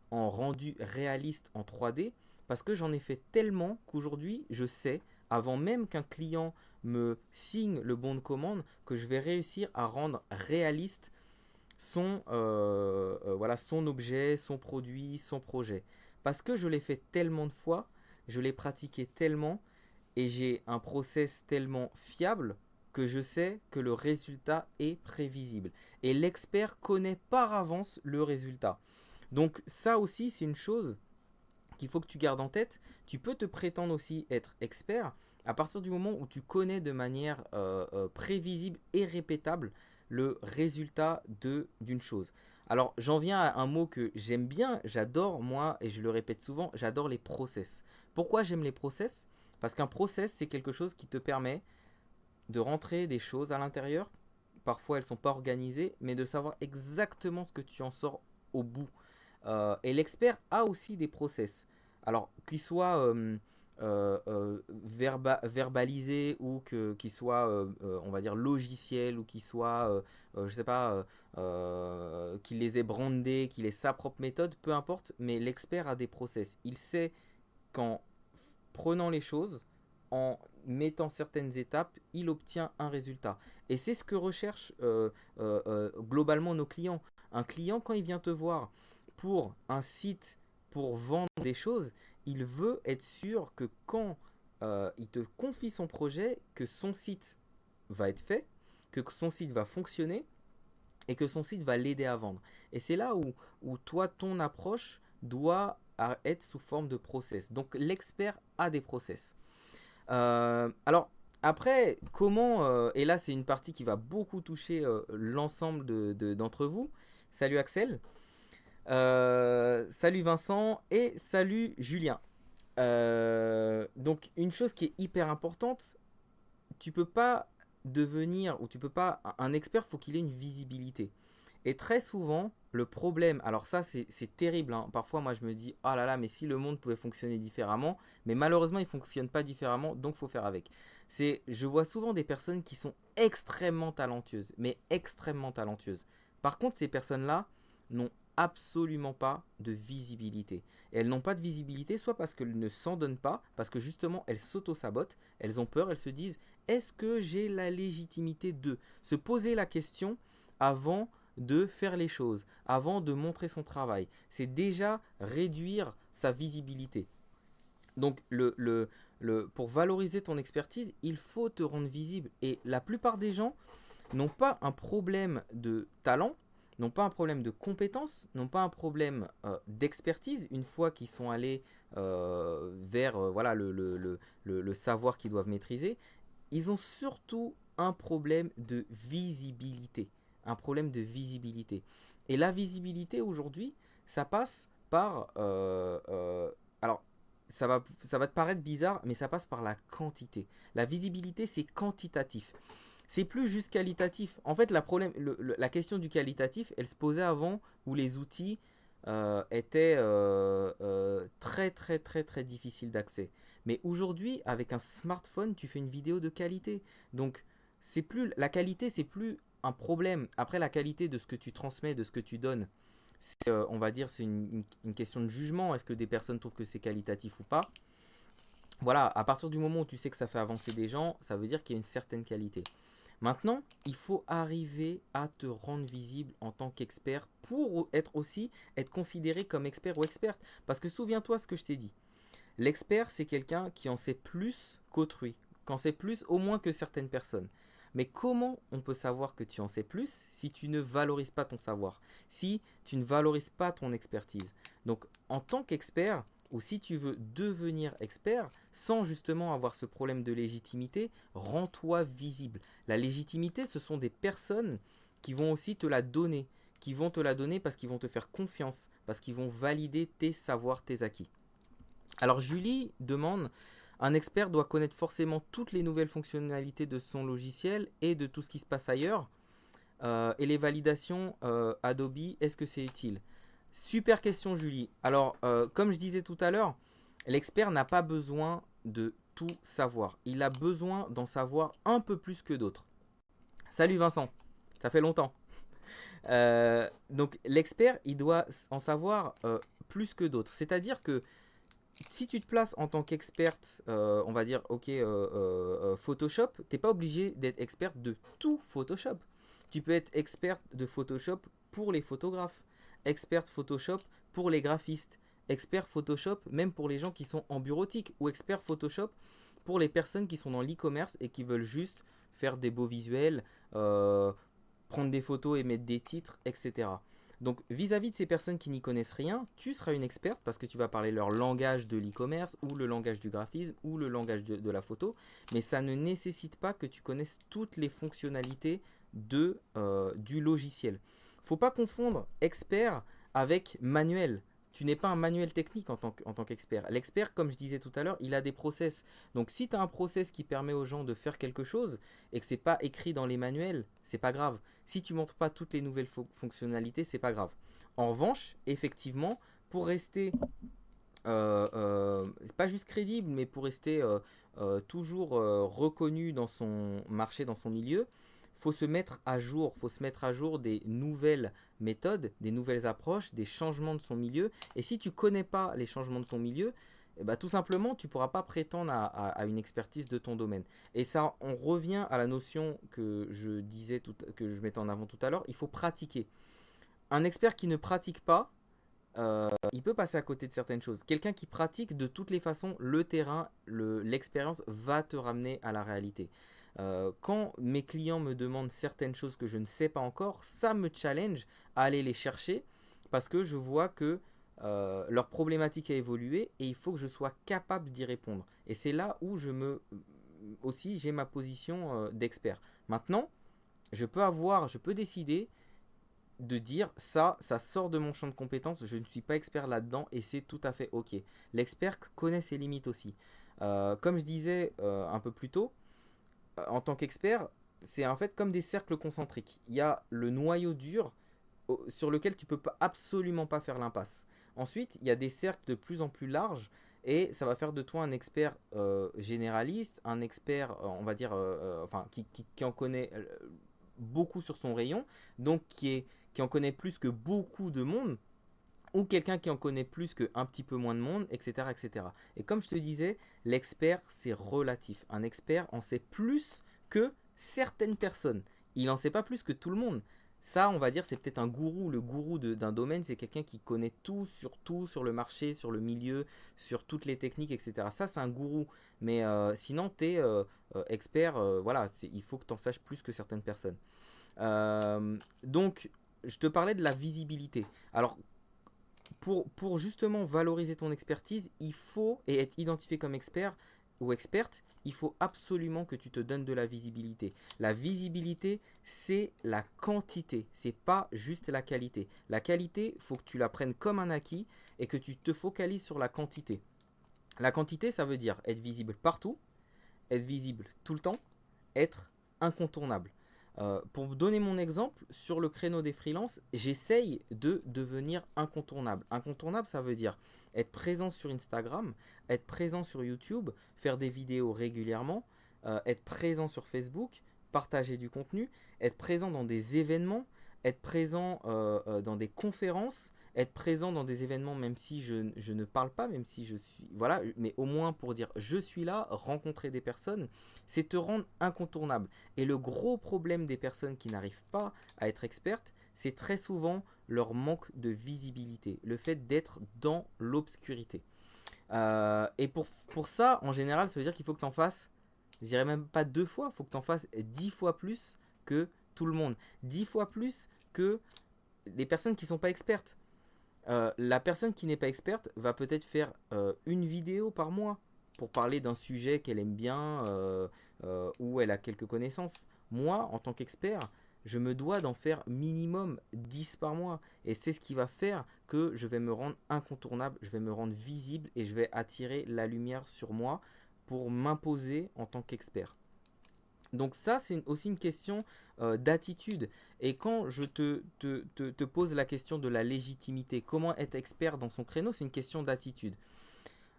en rendu réaliste en 3D, parce que j'en ai fait tellement qu'aujourd'hui, je sais, avant même qu'un client me signe le bon de commande, que je vais réussir à rendre réaliste voilà, son objet, son produit, son projet. Parce que je l'ai fait tellement de fois, je l'ai pratiqué tellement, et j'ai un process tellement fiable que je sais que le résultat est prévisible. Et l'expert connaît par avance le résultat. Donc ça aussi, c'est une chose qu'il faut que tu gardes en tête. Tu peux te prétendre aussi être expert à partir du moment où tu connais de manière prévisible et répétable le résultat d'une chose. Alors j'en viens à un mot que j'aime bien, j'adore moi, et je le répète souvent, j'adore les process. Pourquoi j'aime les process? Parce qu'un process, c'est quelque chose qui te permet de rentrer des choses à l'intérieur. Parfois, elles ne sont pas organisées, mais de savoir exactement ce que tu en sors au bout. Et l'expert a aussi des process. Alors, qu'ils soient verbalisés ou qu'ils soient, on va dire, logiciels ou qu'ils soient, je sais pas, qu'il les ait brandés, qu'il ait sa propre méthode, peu importe, mais l'expert a des process. Il sait qu'en prenant les choses, en mettant certaines étapes, il obtient un résultat. Et c'est ce que recherchent globalement nos clients. Un client, quand il vient te voir pour un site, pour vendre des choses, il veut être sûr que quand il te confie son projet, que son site va être fait, que son site va fonctionner et que son site va l'aider à vendre. Et c'est là où toi, ton approche doit être sous forme de process. Donc l'expert a des process. Alors après, comment, et là c'est une partie qui va beaucoup toucher l'ensemble d'entre vous. Salut Axel, salut Vincent et salut Julien. Donc une chose qui est hyper importante, tu peux pas devenir, ou tu peux pas, un expert, faut qu'il ait une visibilité. Et très souvent, le problème, alors ça c'est terrible, hein. Parfois moi je me dis, oh là là, mais si le monde pouvait fonctionner différemment, mais malheureusement il ne fonctionne pas différemment, donc il faut faire avec. Je vois souvent des personnes qui sont extrêmement talentueuses, mais extrêmement talentueuses. Par contre, ces personnes-là n'ont absolument pas de visibilité. Et elles n'ont pas de visibilité soit parce qu'elles ne s'en donnent pas, parce que justement elles s'auto-sabotent, elles ont peur, elles se disent, est-ce que j'ai la légitimité de se poser la question avant de faire les choses, avant de montrer son travail. C'est déjà réduire sa visibilité. Donc pour valoriser ton expertise, il faut te rendre visible. Et la plupart des gens n'ont pas un problème de talent, n'ont pas un problème de compétence, n'ont pas un problème d'expertise une fois qu'ils sont allés vers voilà, le savoir qu'ils doivent maîtriser. Ils ont surtout un problème de visibilité. Un problème de visibilité. Et la visibilité aujourd'hui, ça passe par... alors, ça va te paraître bizarre, mais ça passe par la quantité. La visibilité, c'est quantitatif. C'est plus juste qualitatif. En fait, la question du qualitatif, elle se posait avant où les outils étaient très très très très difficiles d'accès. Mais aujourd'hui, avec un smartphone, tu fais une vidéo de qualité. Donc, la qualité, c'est plus un problème. Après, la qualité de ce que tu transmets, de ce que tu donnes, on va dire, c'est une question de jugement. Est-ce que des personnes trouvent que c'est qualitatif ou pas? Voilà, à partir du moment où tu sais que ça fait avancer des gens, ça veut dire qu'il y a une certaine qualité. Maintenant, il faut arriver à te rendre visible en tant qu'expert pour être considéré comme expert ou experte. Parce que souviens-toi ce que je t'ai dit. L'expert, c'est quelqu'un qui en sait plus qu'autrui, qui en sait plus au moins que certaines personnes. Mais comment on peut savoir que tu en sais plus si tu ne valorises pas ton savoir, si tu ne valorises pas ton expertise? Donc, en tant qu'expert, ou si tu veux devenir expert, sans justement avoir ce problème de légitimité, rends-toi visible. La légitimité, ce sont des personnes qui vont aussi te la donner, qui vont te la donner parce qu'ils vont te faire confiance, parce qu'ils vont valider tes savoirs, tes acquis. Alors Julie demande, un expert doit connaître forcément toutes les nouvelles fonctionnalités de son logiciel et de tout ce qui se passe ailleurs. Et les validations Adobe, est-ce que c'est utile? Super question Julie. Alors comme je disais tout à l'heure, l'expert n'a pas besoin de tout savoir. Il a besoin d'en savoir un peu plus que d'autres. Salut Vincent, ça fait longtemps. Donc l'expert, il doit en savoir plus que d'autres. C'est-à-dire que si tu te places en tant qu'experte, on va dire, ok, Photoshop, t'es pas obligé d'être experte de tout Photoshop. Tu peux être experte de Photoshop pour les photographes, experte Photoshop pour les graphistes, expert Photoshop même pour les gens qui sont en bureautique, ou expert Photoshop pour les personnes qui sont dans l'e-commerce et qui veulent juste faire des beaux visuels, prendre des photos et mettre des titres, etc. Donc vis-à-vis de ces personnes qui n'y connaissent rien, tu seras une experte parce que tu vas parler leur langage de l'e-commerce ou le langage du graphisme ou le langage de la photo, mais ça ne nécessite pas que tu connaisses toutes les fonctionnalités du logiciel. Faut pas confondre expert avec manuel. Tu n'es pas un manuel technique en tant qu'expert. L'expert, comme je disais tout à l'heure, il a des process. Donc si tu as un process qui permet aux gens de faire quelque chose et que c'est pas écrit dans les manuels, c'est pas grave. Si tu montres pas toutes les nouvelles fonctionnalités, c'est pas grave. En revanche, effectivement, pour rester pas juste crédible, mais pour rester toujours reconnu dans son marché, dans son milieu, faut se mettre à jour, faut se mettre à jour des nouvelles méthodes, des nouvelles approches, des changements de son milieu. Et si tu connais pas les changements de ton milieu, eh ben, tout simplement, tu pourras pas prétendre à une expertise de ton domaine. Et ça, on revient à la notion que que je mettais en avant tout à l'heure, il faut pratiquer. Un expert qui ne pratique pas, il peut passer à côté de certaines choses. Quelqu'un qui pratique, de toutes les façons, le terrain, l'expérience va te ramener à la réalité. Quand mes clients me demandent certaines choses que je ne sais pas encore, ça me challenge à aller les chercher parce que je vois que leur problématique a évolué et il faut que je sois capable d'y répondre. Et c'est là où aussi j'ai ma position d'expert. Maintenant, je peux décider de dire ça sort de mon champ de compétences, je ne suis pas expert là-dedans et c'est tout à fait ok. L'expert connaît ses limites aussi. Comme je disais un peu plus tôt, en tant qu'expert, c'est en fait comme des cercles concentriques. Il y a le noyau dur sur lequel tu peux pas, absolument pas faire l'impasse. Ensuite, il y a des cercles de plus en plus larges et ça va faire de toi un expert généraliste, un expert, on va dire, enfin, qui en connaît beaucoup sur son rayon, donc qui en connaît plus que beaucoup de monde, ou quelqu'un qui en connaît plus qu'un petit peu moins de monde, etc., etc. Et comme je te disais, l'expert, c'est relatif. Un expert en sait plus que certaines personnes. Il n'en sait pas plus que tout le monde. Ça, on va dire, c'est peut-être un gourou. Le gourou d'un domaine, c'est quelqu'un qui connaît tout, sur le marché, sur le milieu, sur toutes les techniques, etc. Ça, c'est un gourou. Mais sinon, tu es expert, voilà, il faut que tu en saches plus que certaines personnes. Donc, je te parlais de la visibilité. Alors, pour justement valoriser ton expertise, il faut, et être identifié comme expert ou experte, il faut absolument que tu te donnes de la visibilité. La visibilité, c'est la quantité, c'est pas juste la qualité. La qualité, il faut que tu la prennes comme un acquis et que tu te focalises sur la quantité. La quantité, ça veut dire être visible partout, être visible tout le temps, être incontournable. Pour donner mon exemple, sur le créneau des freelances, j'essaye de devenir incontournable. Incontournable, ça veut dire être présent sur Instagram, être présent sur YouTube, faire des vidéos régulièrement, être présent sur Facebook, partager du contenu, être présent dans des événements, être présent dans des conférences, être présent dans des événements même si je ne parle pas, même si je suis... Voilà, mais au moins pour dire je suis là, rencontrer des personnes, c'est te rendre incontournable. Et le gros problème des personnes qui n'arrivent pas à être expertes, c'est très souvent leur manque de visibilité, le fait d'être dans l'obscurité. Et pour ça, en général, ça veut dire qu'il faut que tu en fasses, je dirais même pas 2 fois, il faut que tu en fasses 10 fois plus que tout le monde. 10 fois plus que les personnes qui ne sont pas expertes. La personne qui n'est pas experte va peut-être faire une vidéo par mois pour parler d'un sujet qu'elle aime bien, où elle a quelques connaissances. Moi, en tant qu'expert, je me dois d'en faire minimum 10 par mois. Et c'est ce qui va faire que je vais me rendre incontournable, je vais me rendre visible et je vais attirer la lumière sur moi pour m'imposer en tant qu'expert. Donc ça, c'est aussi une question d'attitude. Et quand je te pose la question de la légitimité, comment être expert dans son créneau, c'est une question d'attitude.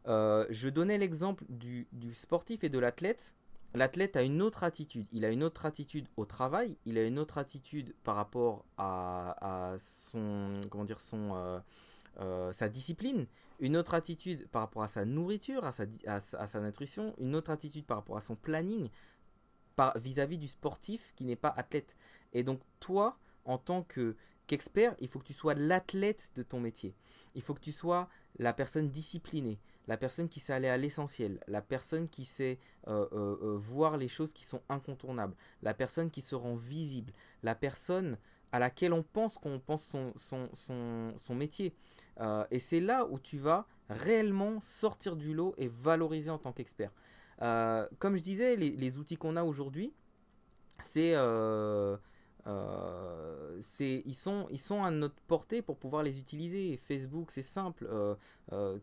Je donnais l'exemple du sportif et de l'athlète. L'athlète a une autre attitude. Il a une autre attitude au travail. Il a une autre attitude par rapport à son, comment dire, sa discipline. Une autre attitude par rapport à sa nourriture, à sa nutrition. Une autre attitude par rapport à son planning vis-à-vis du sportif qui n'est pas athlète. Et donc toi, en tant qu'expert, il faut que tu sois l'athlète de ton métier. Il faut que tu sois la personne disciplinée, la personne qui sait aller à l'essentiel, la personne qui sait voir les choses qui sont incontournables, la personne qui se rend visible, la personne à laquelle on pense quand on pense son métier. Et c'est là où tu vas réellement sortir du lot et valoriser en tant qu'expert. Comme je disais, les outils qu'on a aujourd'hui, c'est, ils sont à notre portée pour pouvoir les utiliser. Facebook, c'est simple.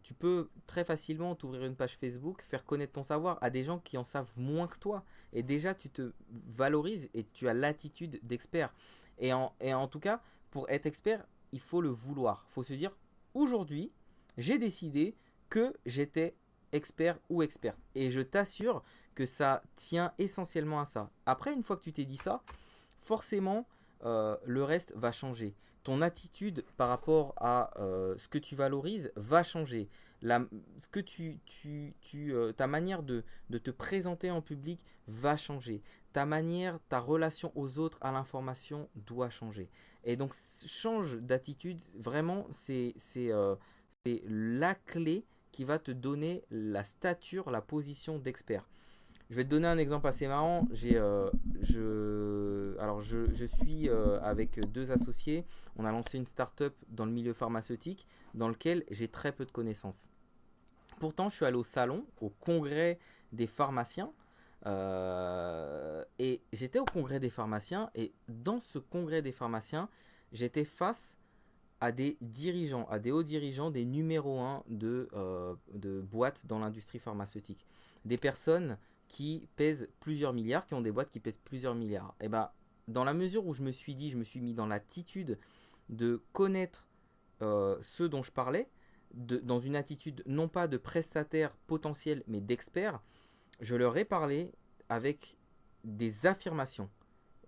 Tu peux très facilement t'ouvrir une page Facebook, faire connaître ton savoir à des gens qui en savent moins que toi. Et déjà, tu te valorises et tu as l'attitude d'expert. Et en tout cas, pour être expert, il faut le vouloir. Il faut se dire, aujourd'hui, j'ai décidé que j'étais expert ou experte. Et je t'assure que ça tient essentiellement à ça. Après, une fois que tu t'es dit ça, forcément, le reste va changer. Ton attitude par rapport à ce que tu valorises va changer. Ce que ta manière de te présenter en public va changer. Ta manière, ta relation aux autres, à l'information doit changer. Et donc, change d'attitude. Vraiment, c'est la clé qui va te donner la stature, la position d'expert. Je vais te donner un exemple assez marrant. Je suis avec 2 associés. On a lancé une start-up dans le milieu pharmaceutique dans lequel j'ai très peu de connaissances. Pourtant, je suis allé au salon, au congrès des pharmaciens. Et j'étais au congrès des pharmaciens. Et dans ce congrès des pharmaciens, j'étais face à des dirigeants, à des hauts dirigeants, des numéros 1 de boîtes dans l'industrie pharmaceutique. Des personnes qui pèsent plusieurs milliards, qui ont des boîtes qui pèsent plusieurs milliards. Et ben, dans la mesure où je me suis mis dans l'attitude de connaître ce dont je parlais, dans une attitude non pas de prestataire potentiel, mais d'expert, je leur ai parlé avec des affirmations.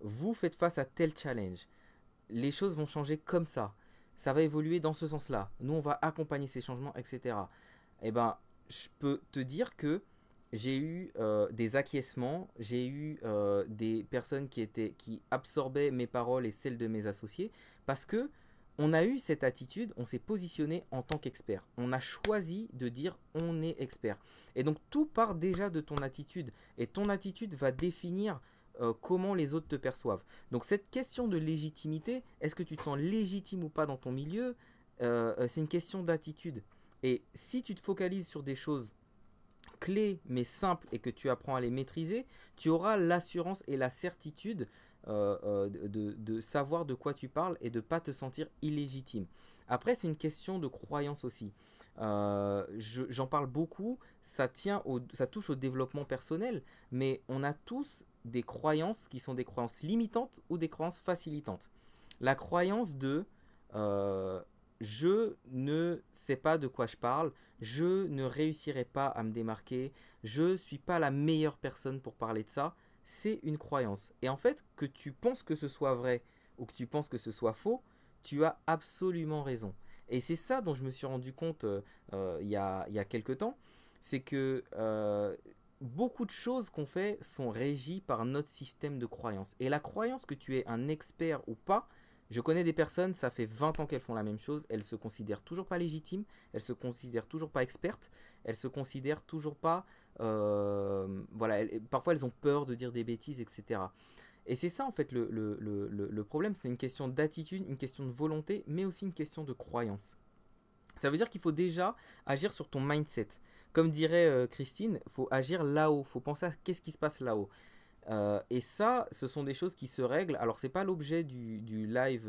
Vous faites face à tel challenge. Les choses vont changer comme ça. Ça va évoluer dans ce sens-là. Nous, on va accompagner ces changements, etc. Eh ben, je peux te dire que j'ai eu des acquiescements, j'ai eu des personnes qui absorbaient mes paroles et celles de mes associés, parce que on a eu cette attitude, on s'est positionné en tant qu'expert. On a choisi de dire on est expert. Et donc tout part déjà de ton attitude. Et ton attitude va définir comment les autres te perçoivent. Donc cette question de légitimité, est-ce que tu te sens légitime ou pas dans ton milieu, c'est une question d'attitude. Et si tu te focalises sur des choses clés mais simples et que tu apprends à les maîtriser, tu auras l'assurance et la certitude de savoir de quoi tu parles et de ne pas te sentir illégitime. Après, c'est une question de croyance aussi. J'en parle beaucoup, ça touche au développement personnel, mais on a tous des croyances qui sont des croyances limitantes ou des croyances facilitantes. La croyance de je ne sais pas de quoi je parle, je ne réussirai pas à me démarquer, je ne suis pas la meilleure personne pour parler de ça, c'est une croyance. Et en fait, que tu penses que ce soit vrai ou que tu penses que ce soit faux, tu as absolument raison. Et c'est ça dont je me suis rendu compte il y a quelques temps, c'est que beaucoup de choses qu'on fait sont régies par notre système de croyance. Et la croyance que tu es un expert ou pas, je connais des personnes, ça fait 20 ans qu'elles font la même chose, elles se considèrent toujours pas légitimes, elles se considèrent toujours pas expertes, elles se considèrent toujours pas... voilà, parfois elles ont peur de dire des bêtises, etc. Et c'est ça en fait le problème, c'est une question d'attitude, une question de volonté, mais aussi une question de croyance. Ça veut dire qu'il faut déjà agir sur ton mindset. Comme dirait Christine, il faut agir là-haut, il faut penser à qu'est-ce qui se passe là-haut. Et ça, ce sont des choses qui se règlent. Alors, c'est pas l'objet du live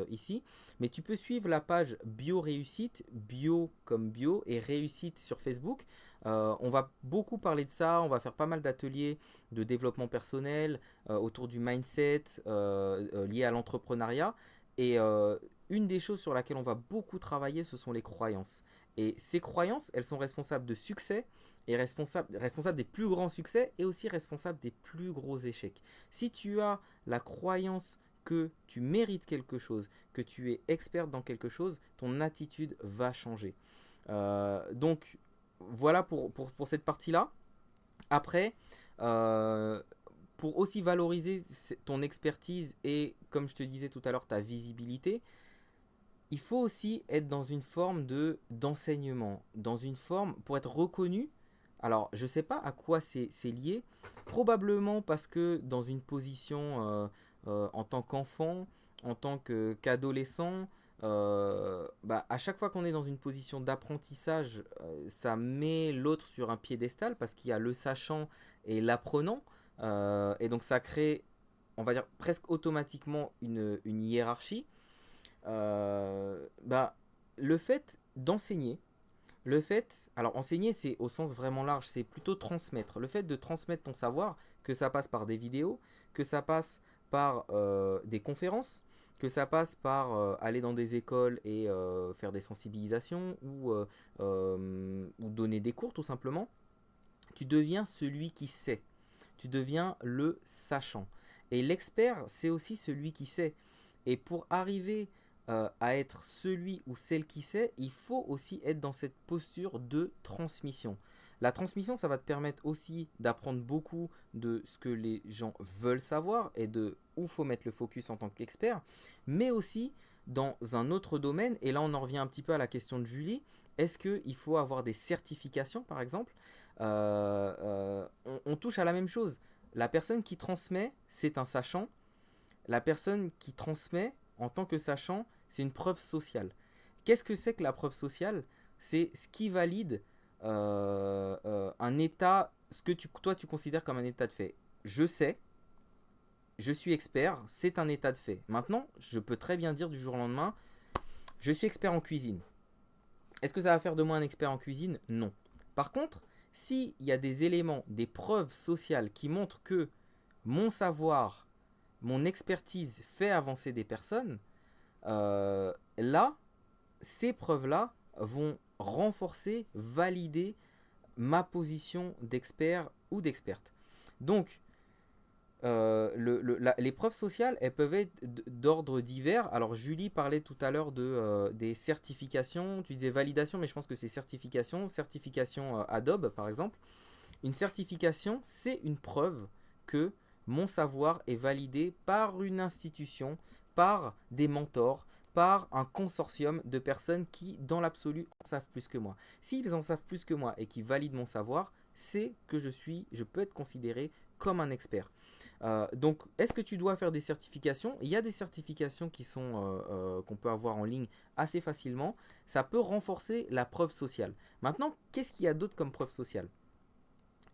ici, mais tu peux suivre la page Bio Réussite, bio comme bio, et Réussite sur Facebook. On va beaucoup parler de ça. On va faire pas mal d'ateliers de développement personnel autour du mindset lié à l'entrepreneuriat. Et une des choses sur laquelle on va beaucoup travailler, ce sont les croyances. Et ces croyances, elles sont responsables de succès et responsable des plus grands succès et aussi responsable des plus gros échecs. Si tu as la croyance que tu mérites quelque chose, que tu es expert dans quelque chose, ton attitude va changer. Donc voilà pour cette partie-là. Après, pour aussi valoriser ton expertise et, comme je te disais tout à l'heure, ta visibilité, il faut aussi être dans une forme d'enseignement, dans une forme pour être reconnu. Alors, je ne sais pas à quoi c'est lié. Probablement parce que dans une position en tant qu'enfant, en tant qu'adolescent, à chaque fois qu'on est dans une position d'apprentissage, ça met l'autre sur un piédestal parce qu'il y a le sachant et l'apprenant. Et donc ça crée, on va dire, presque automatiquement une hiérarchie. Le fait d'enseigner, alors enseigner c'est au sens vraiment large, c'est plutôt transmettre. Le fait de transmettre ton savoir, que ça passe par des vidéos, que ça passe par des conférences, que ça passe par aller dans des écoles et faire des sensibilisations ou donner des cours tout simplement, tu deviens celui qui sait. Tu deviens le sachant. Et l'expert, c'est aussi celui qui sait. Et pour arriver à être celui ou celle qui sait, il faut aussi être dans cette posture de transmission. La transmission, ça va te permettre aussi d'apprendre beaucoup de ce que les gens veulent savoir et de où il faut mettre le focus en tant qu'expert, mais aussi dans un autre domaine, et là on en revient un petit peu à la question de Julie, est-ce qu'il faut avoir des certifications par exemple? On touche à la même chose. La personne qui transmet, c'est un sachant. La personne qui transmet, en tant que sachant, c'est une preuve sociale. Qu'est-ce que c'est que la preuve sociale? C'est ce qui valide un état, ce que toi tu considères comme un état de fait. Je sais, je suis expert, c'est un état de fait. Maintenant, je peux très bien dire du jour au lendemain, je suis expert en cuisine. Est-ce que ça va faire de moi un expert en cuisine? Non. Par contre, s'il y a des éléments, des preuves sociales qui montrent que mon savoir, mon expertise fait avancer des personnes, Là, ces preuves-là vont renforcer, valider ma position d'expert ou d'experte. Donc, les preuves sociales, elles peuvent être d'ordre divers. Alors, Julie parlait tout à l'heure des certifications. Tu disais validation, mais je pense que c'est certification. Certification Adobe, par exemple. Une certification, c'est une preuve que mon savoir est validé par une institution, par des mentors, par un consortium de personnes qui, dans l'absolu, en savent plus que moi. S'ils en savent plus que moi et qui valident mon savoir, c'est que je peux être considéré comme un expert. Donc, est-ce que tu dois faire des certifications? Il y a des certifications qu'on peut avoir en ligne assez facilement. Ça peut renforcer la preuve sociale. Maintenant, qu'est-ce qu'il y a d'autre comme preuve sociale?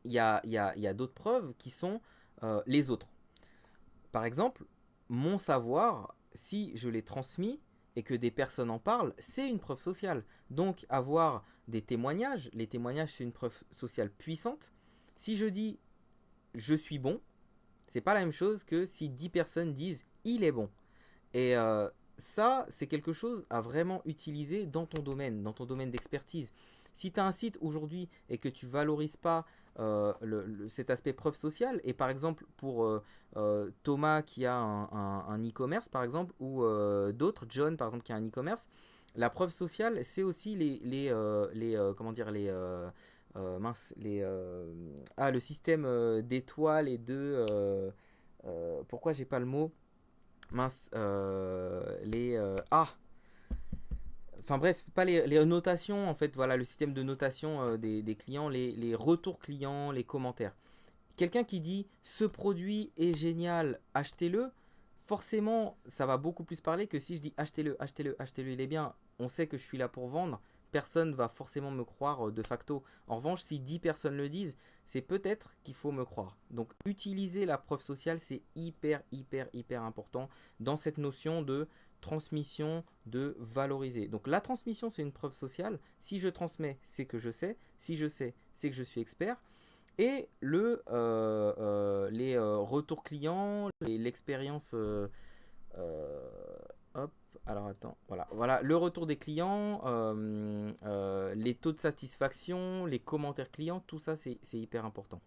Il y a d'autres preuves qui sont les autres. Par exemple, mon savoir, si je l'ai transmis et que des personnes en parlent, c'est une preuve sociale. Donc, avoir des témoignages, les témoignages, c'est une preuve sociale puissante. Si je dis je suis bon, c'est pas la même chose que si 10 personnes disent il est bon. Et ça, c'est quelque chose à vraiment utiliser dans ton domaine d'expertise. Si tu as un site aujourd'hui et que tu valorises pas cet aspect preuve sociale, et par exemple pour Thomas qui a un e-commerce par exemple, ou d'autres, John par exemple qui a un e-commerce, la preuve sociale c'est aussi comment dire, le système d'étoiles et pourquoi j'ai pas le mot? Mince, enfin bref, pas les notations, en fait, voilà, le système de notation des clients, les retours clients, les commentaires. Quelqu'un qui dit ce produit est génial, achetez-le, forcément, ça va beaucoup plus parler que si je dis achetez-le, achetez-le, achetez-le, il est bien. On sait que je suis là pour vendre, personne va forcément me croire de facto. En revanche, si 10 personnes le disent, c'est peut-être qu'il faut me croire. Donc, utiliser la preuve sociale, c'est hyper, hyper, hyper important dans cette notion de transmission, de valoriser. Donc, la transmission, c'est une preuve sociale. Si je transmets, c'est que je sais. Si je sais, c'est que je suis expert. Et les retours clients, l'expérience. Hop, alors attends, voilà, le retour des clients, les taux de satisfaction, les commentaires clients, tout ça c'est hyper important.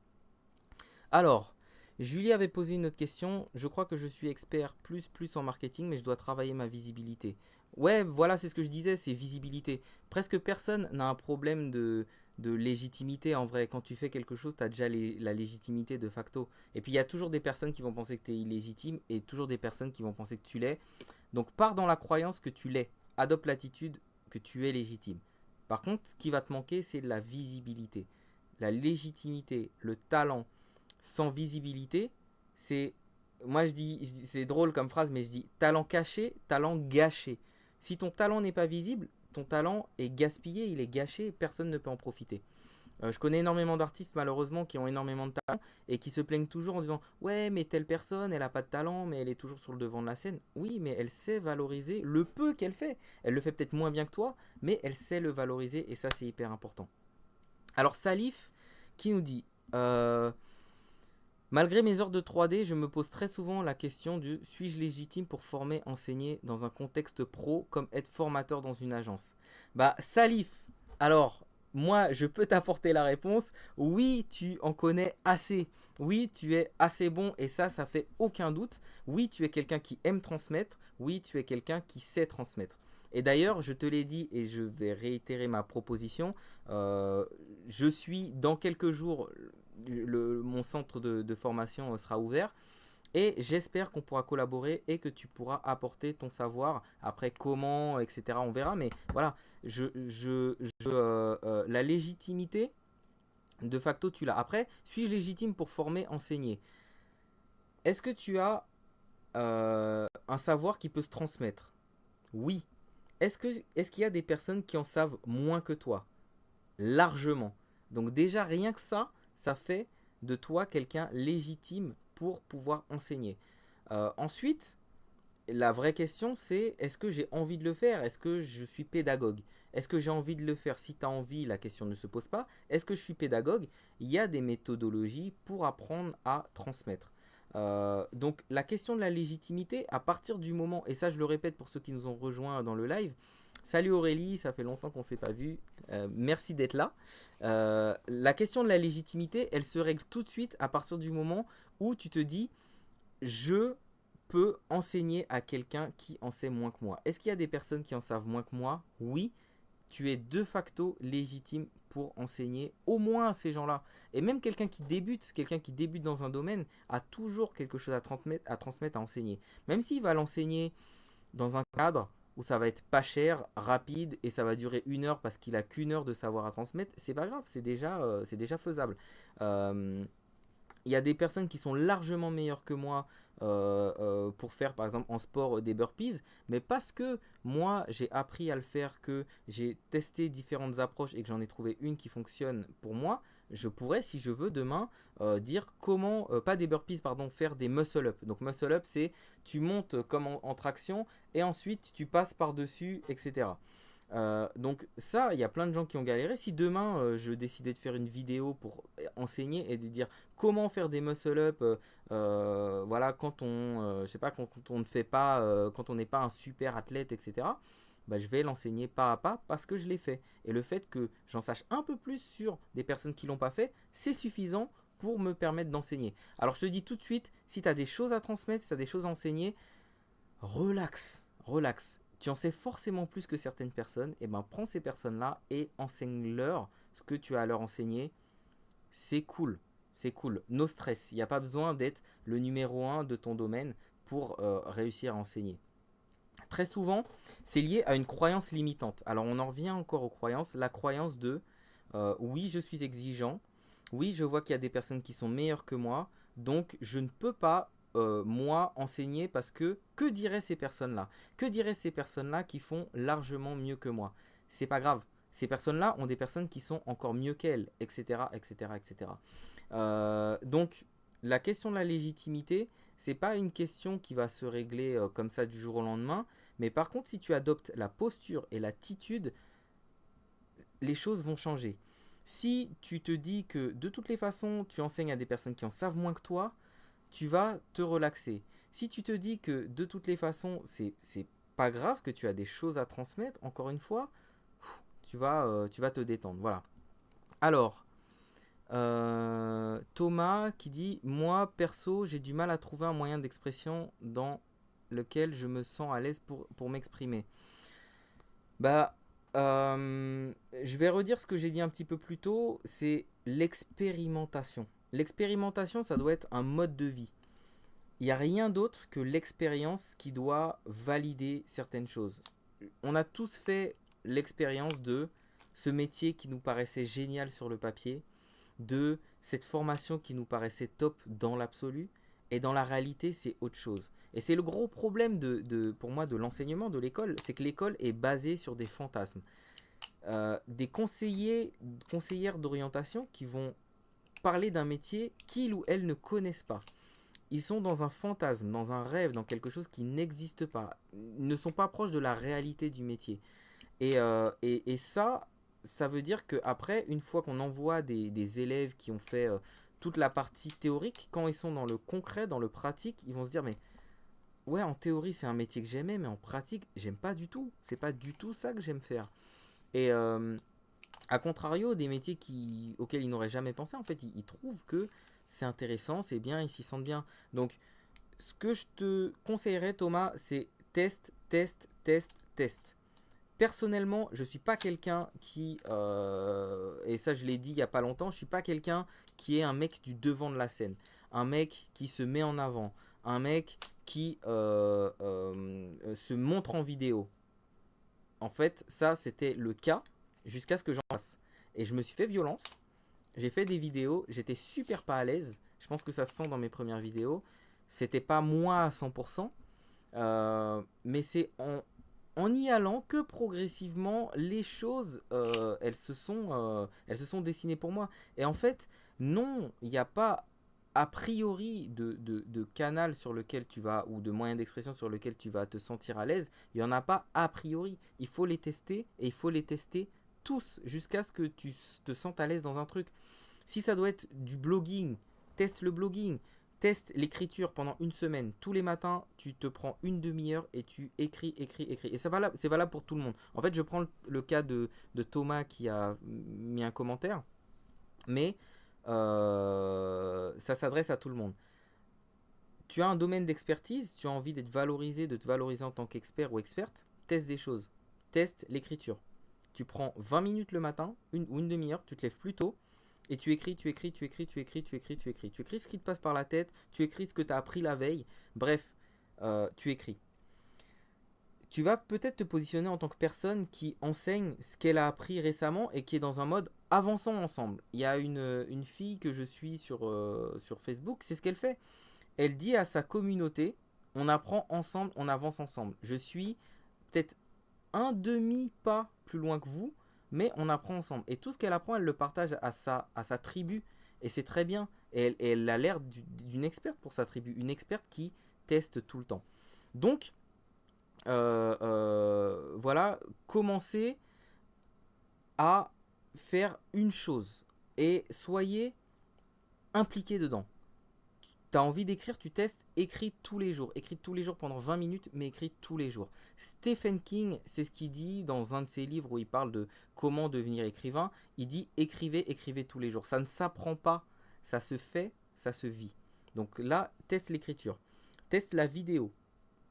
Alors, Julie avait posé une autre question. Je crois que je suis expert plus en marketing, mais je dois travailler ma visibilité. Ouais, voilà, c'est ce que je disais, c'est visibilité. Presque personne n'a un problème de légitimité en vrai. Quand tu fais quelque chose, tu as déjà la légitimité de facto. Et puis il y a toujours des personnes qui vont penser que tu es illégitime et toujours des personnes qui vont penser que tu l'es. Donc pars dans la croyance que tu l'es. Adopte l'attitude que tu es légitime. Par contre, ce qui va te manquer, c'est de la visibilité. La légitimité, le talent, sans visibilité, c'est. Moi c'est drôle comme phrase, mais je dis talent caché, talent gâché. Si ton talent n'est pas visible, ton talent est gaspillé, il est gâché, personne ne peut en profiter. Je connais énormément d'artistes malheureusement qui ont énormément de talent et qui se plaignent toujours en disant ouais mais telle personne elle a pas de talent mais elle est toujours sur le devant de la scène. Oui mais elle sait valoriser le peu qu'elle fait. Elle le fait peut-être moins bien que toi mais elle sait le valoriser et ça c'est hyper important. Alors Salif qui nous dit malgré mes heures de 3D, je me pose très souvent la question du suis-je légitime pour former, enseigner dans un contexte pro comme être formateur dans une agence? Bah, Salif, alors, moi, je peux t'apporter la réponse. Oui, tu en connais assez. Oui, tu es assez bon et ça fait aucun doute. Oui, tu es quelqu'un qui aime transmettre. Oui, tu es quelqu'un qui sait transmettre. Et d'ailleurs, je te l'ai dit et je vais réitérer ma proposition. Je suis dans quelques jours, mon centre de formation sera ouvert et j'espère qu'on pourra collaborer et que tu pourras apporter ton savoir. Après, comment, etc., on verra. Mais voilà, la légitimité, de facto, tu l'as. Après, suis-je légitime pour former, enseigner? Est-ce que tu as un savoir qui peut se transmettre? Oui. Est-ce qu'il y a des personnes qui en savent moins que toi? Largement. Donc déjà, rien que ça fait de toi quelqu'un légitime pour pouvoir enseigner. Ensuite, la vraie question, c'est est-ce que j'ai envie de le faire? Est-ce que je suis pédagogue? Est-ce que j'ai envie de le faire? Si tu as envie, la question ne se pose pas. Est-ce que je suis pédagogue? Il y a des méthodologies pour apprendre à transmettre. Donc la question de la légitimité, à partir du moment, et ça je le répète pour ceux qui nous ont rejoints dans le live, salut Aurélie, ça fait longtemps qu'on ne s'est pas vu, merci d'être là. La question de la légitimité, elle se règle tout de suite à partir du moment où tu te dis, je peux enseigner à quelqu'un qui en sait moins que moi. Est-ce qu'il y a des personnes qui en savent moins que moi? Oui, tu es de facto légitime pour enseigner au moins à ces gens-là. Et même quelqu'un qui débute dans un domaine a toujours quelque chose à transmettre, à enseigner. Même s'il va l'enseigner dans un cadre où ça va être pas cher, rapide et ça va durer 1 heure parce qu'il a qu'une heure de savoir à transmettre, c'est pas grave, c'est déjà faisable. Euh, il y a des personnes qui sont largement meilleures que moi pour faire par exemple en sport des burpees, mais parce que moi j'ai appris à le faire, que j'ai testé différentes approches et que j'en ai trouvé une qui fonctionne pour moi, je pourrais si je veux demain dire comment, pas des burpees pardon, faire des muscle up. Donc muscle up c'est tu montes comme en traction et ensuite tu passes par-dessus, etc. Donc ça, il y a plein de gens qui ont galéré. Si demain je décidais de faire une vidéo pour enseigner et de dire comment faire des muscle up, voilà, je sais pas, quand on ne fait pas, quand on n'est pas un super athlète, etc. Bah, je vais l'enseigner pas à pas parce que je l'ai fait. Et le fait que j'en sache un peu plus sur des personnes qui l'ont pas fait, c'est suffisant pour me permettre d'enseigner. Alors je te dis tout de suite, si tu as des choses à transmettre, si tu as des choses à enseigner, relax, relax. Tu en sais forcément plus que certaines personnes. Et ben prends ces personnes-là et enseigne-leur ce que tu as à leur enseigner. C'est cool, c'est cool. No stress. Il n'y a pas besoin d'être le numéro un de ton domaine pour réussir à enseigner. Très souvent, c'est lié à une croyance limitante. Alors on en revient encore aux croyances. La croyance de oui, je suis exigeant. Oui, je vois qu'il y a des personnes qui sont meilleures que moi. Donc je ne peux pas moi enseigner parce que diraient ces personnes-là? Que diraient ces personnes-là qui font largement mieux que moi? C'est pas grave. Ces personnes-là ont des personnes qui sont encore mieux qu'elles, etc., etc., etc. Donc la question de la légitimité, c'est pas une question qui va se régler comme ça du jour au lendemain, mais par contre, si tu adoptes la posture et l'attitude, les choses vont changer. Si tu te dis que de toutes les façons, tu enseignes à des personnes qui en savent moins que toi, tu vas te relaxer. Si tu te dis que de toutes les façons, c'est pas grave, que tu as des choses à transmettre, encore une fois, tu vas te détendre. Voilà. Alors, Thomas qui dit moi perso j'ai du mal à trouver un moyen d'expression dans lequel je me sens à l'aise pour m'exprimer. Bah, je vais redire ce que j'ai dit un petit peu plus tôt, c'est l'expérimentation. L'expérimentation, ça doit être un mode de vie. Il n'y a rien d'autre que l'expérience qui doit valider certaines choses. On a tous fait l'expérience de ce métier qui nous paraissait génial sur le papier, de cette formation qui nous paraissait top dans l'absolu, et dans la réalité, c'est autre chose. Et c'est le gros problème pour moi de l'enseignement, de l'école, c'est que l'école est basée sur des fantasmes. Des conseillères d'orientation qui vont parler d'un métier qu'ils ou elles ne connaissent pas. Ils sont dans un fantasme, dans un rêve, dans quelque chose qui n'existe pas. Ils ne sont pas proches de la réalité du métier. Et ça veut dire qu'après, une fois qu'on envoie des élèves qui ont fait toute la partie théorique, quand ils sont dans le concret, dans le pratique, ils vont se dire mais ouais, en théorie c'est un métier que j'aimais, mais en pratique j'aime pas du tout. C'est pas du tout ça que j'aime faire. Et à contrario, des métiers auxquels ils n'auraient jamais pensé, en fait, ils trouvent que c'est intéressant, c'est bien, ils s'y sentent bien. Donc, ce que je te conseillerais, Thomas, c'est test, test, test, test. Personnellement, je suis pas quelqu'un qui, et ça je l'ai dit il y a pas longtemps, je suis pas quelqu'un qui est un mec du devant de la scène, un mec qui se met en avant, un mec qui se montre en vidéo. En fait, ça c'était le cas jusqu'à ce que j'en fasse. Et je me suis fait violence, j'ai fait des vidéos, j'étais super pas à l'aise, je pense que ça se sent dans mes premières vidéos, c'était pas moi à 100%, mais c'est en y allant que progressivement les choses elles se sont dessinées pour moi. Et en fait, non, il n'y a pas a priori de canal sur lequel tu vas, ou de moyen d'expression sur lequel tu vas te sentir à l'aise. Il n'y en a pas a priori. Il faut les tester, et il faut les tester tous jusqu'à ce que tu te sentes à l'aise dans un truc. Si ça doit être du blogging, teste le blogging. Teste l'écriture pendant une semaine. Tous les matins, tu te prends une demi-heure et tu écris, écris, écris. Et c'est valable pour tout le monde. En fait, je prends le cas de Thomas qui a mis un commentaire, mais ça s'adresse à tout le monde. Tu as un domaine d'expertise, tu as envie d'être valorisé, de te valoriser en tant qu'expert ou experte, teste des choses. Teste l'écriture. Tu prends 20 minutes le matin, ou une demi-heure, tu te lèves plus tôt, et tu écris, tu écris, tu écris, tu écris, tu écris, tu écris. Tu écris ce qui te passe par la tête, tu écris ce que tu as appris la veille, bref, tu écris. Tu vas peut-être te positionner en tant que personne qui enseigne ce qu'elle a appris récemment et qui est dans un mode avançons ensemble. Il y a une fille que je suis sur Facebook, c'est ce qu'elle fait. Elle dit à sa communauté, on apprend ensemble, on avance ensemble. Je suis peut-être un demi-pas plus loin que vous, mais on apprend ensemble. Et tout ce qu'elle apprend, elle le partage à sa tribu. Et c'est très bien. Et elle a l'air d'une experte pour sa tribu. Une experte qui teste tout le temps. Donc, voilà, commencez à faire une chose. Et soyez impliqués dedans. T'as envie d'écrire, tu testes, écris tous les jours. Écris tous les jours pendant 20 minutes, mais écris tous les jours. Stephen King, c'est ce qu'il dit dans un de ses livres où il parle de comment devenir écrivain. Il dit écrivez, écrivez tous les jours. Ça ne s'apprend pas, ça se fait, ça se vit. Donc là, teste l'écriture. Teste la vidéo.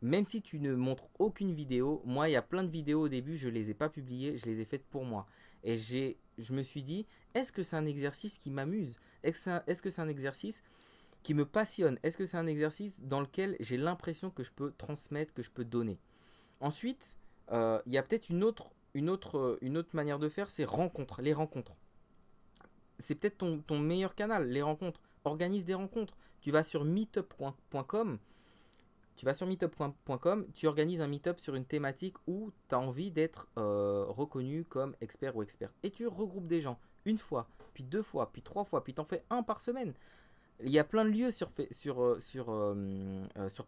Même si tu ne montres aucune vidéo, moi, il y a plein de vidéos au début, je ne les ai pas publiées, je les ai faites pour moi. Et je me suis dit, est-ce que c'est un exercice qui m'amuse? Est-ce que c'est un exercice qui me passionne? Est-ce que c'est un exercice dans lequel j'ai l'impression que je peux transmettre, que je peux donner? Ensuite, il y a peut-être une autre manière de faire, c'est les rencontres. C'est peut-être ton meilleur canal, les rencontres. Organise des rencontres. Tu vas sur meetup.com, tu organises un meetup sur une thématique où tu as envie d'être reconnu comme expert ou experte. Et tu regroupes des gens une fois, puis deux fois, puis trois fois, puis t'en fais un par semaine. Il y a plein de lieux sur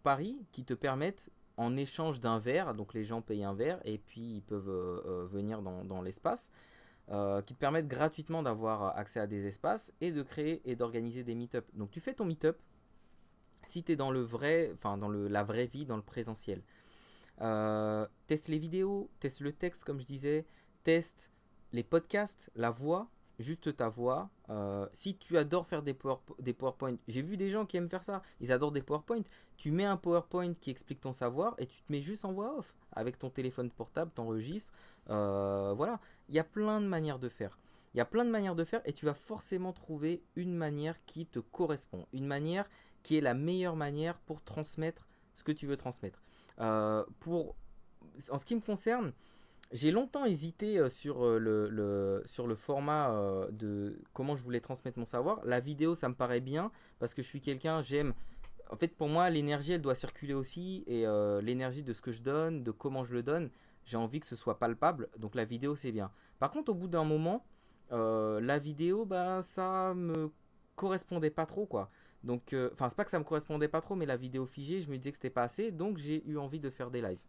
Paris qui te permettent, en échange d'un verre, donc les gens payent un verre et puis ils peuvent venir dans l'espace, qui te permettent gratuitement d'avoir accès à des espaces et de créer et d'organiser des meet-up. Donc tu fais ton meet-up si tu es dans le vrai, enfin dans la vraie vie, dans le présentiel. Teste les vidéos, teste le texte comme je disais, teste les podcasts, la voix, juste ta voix. Si tu adores faire des PowerPoint, j'ai vu des gens qui aiment faire ça, ils adorent des PowerPoint. Tu mets un PowerPoint qui explique ton savoir et tu te mets juste en voix off. Avec ton téléphone portable, t'enregistres. Voilà, il y a plein de manières de faire. Il y a plein de manières de faire et tu vas forcément trouver une manière qui te correspond. Une manière qui est la meilleure manière pour transmettre ce que tu veux transmettre. En ce qui me concerne, j'ai longtemps hésité sur le format de comment je voulais transmettre mon savoir. La vidéo, ça me paraît bien parce que je suis quelqu'un, j'aime. En fait, pour moi, l'énergie, elle doit circuler aussi. Et l'énergie de ce que je donne, de comment je le donne, j'ai envie que ce soit palpable. Donc la vidéo, c'est bien. Par contre, au bout d'un moment, la vidéo, bah, ça me correspondait pas trop, quoi. Donc, enfin, c'est pas que ça me correspondait pas trop, mais la vidéo figée, je me disais que c'était pas assez. Donc, j'ai eu envie de faire des lives.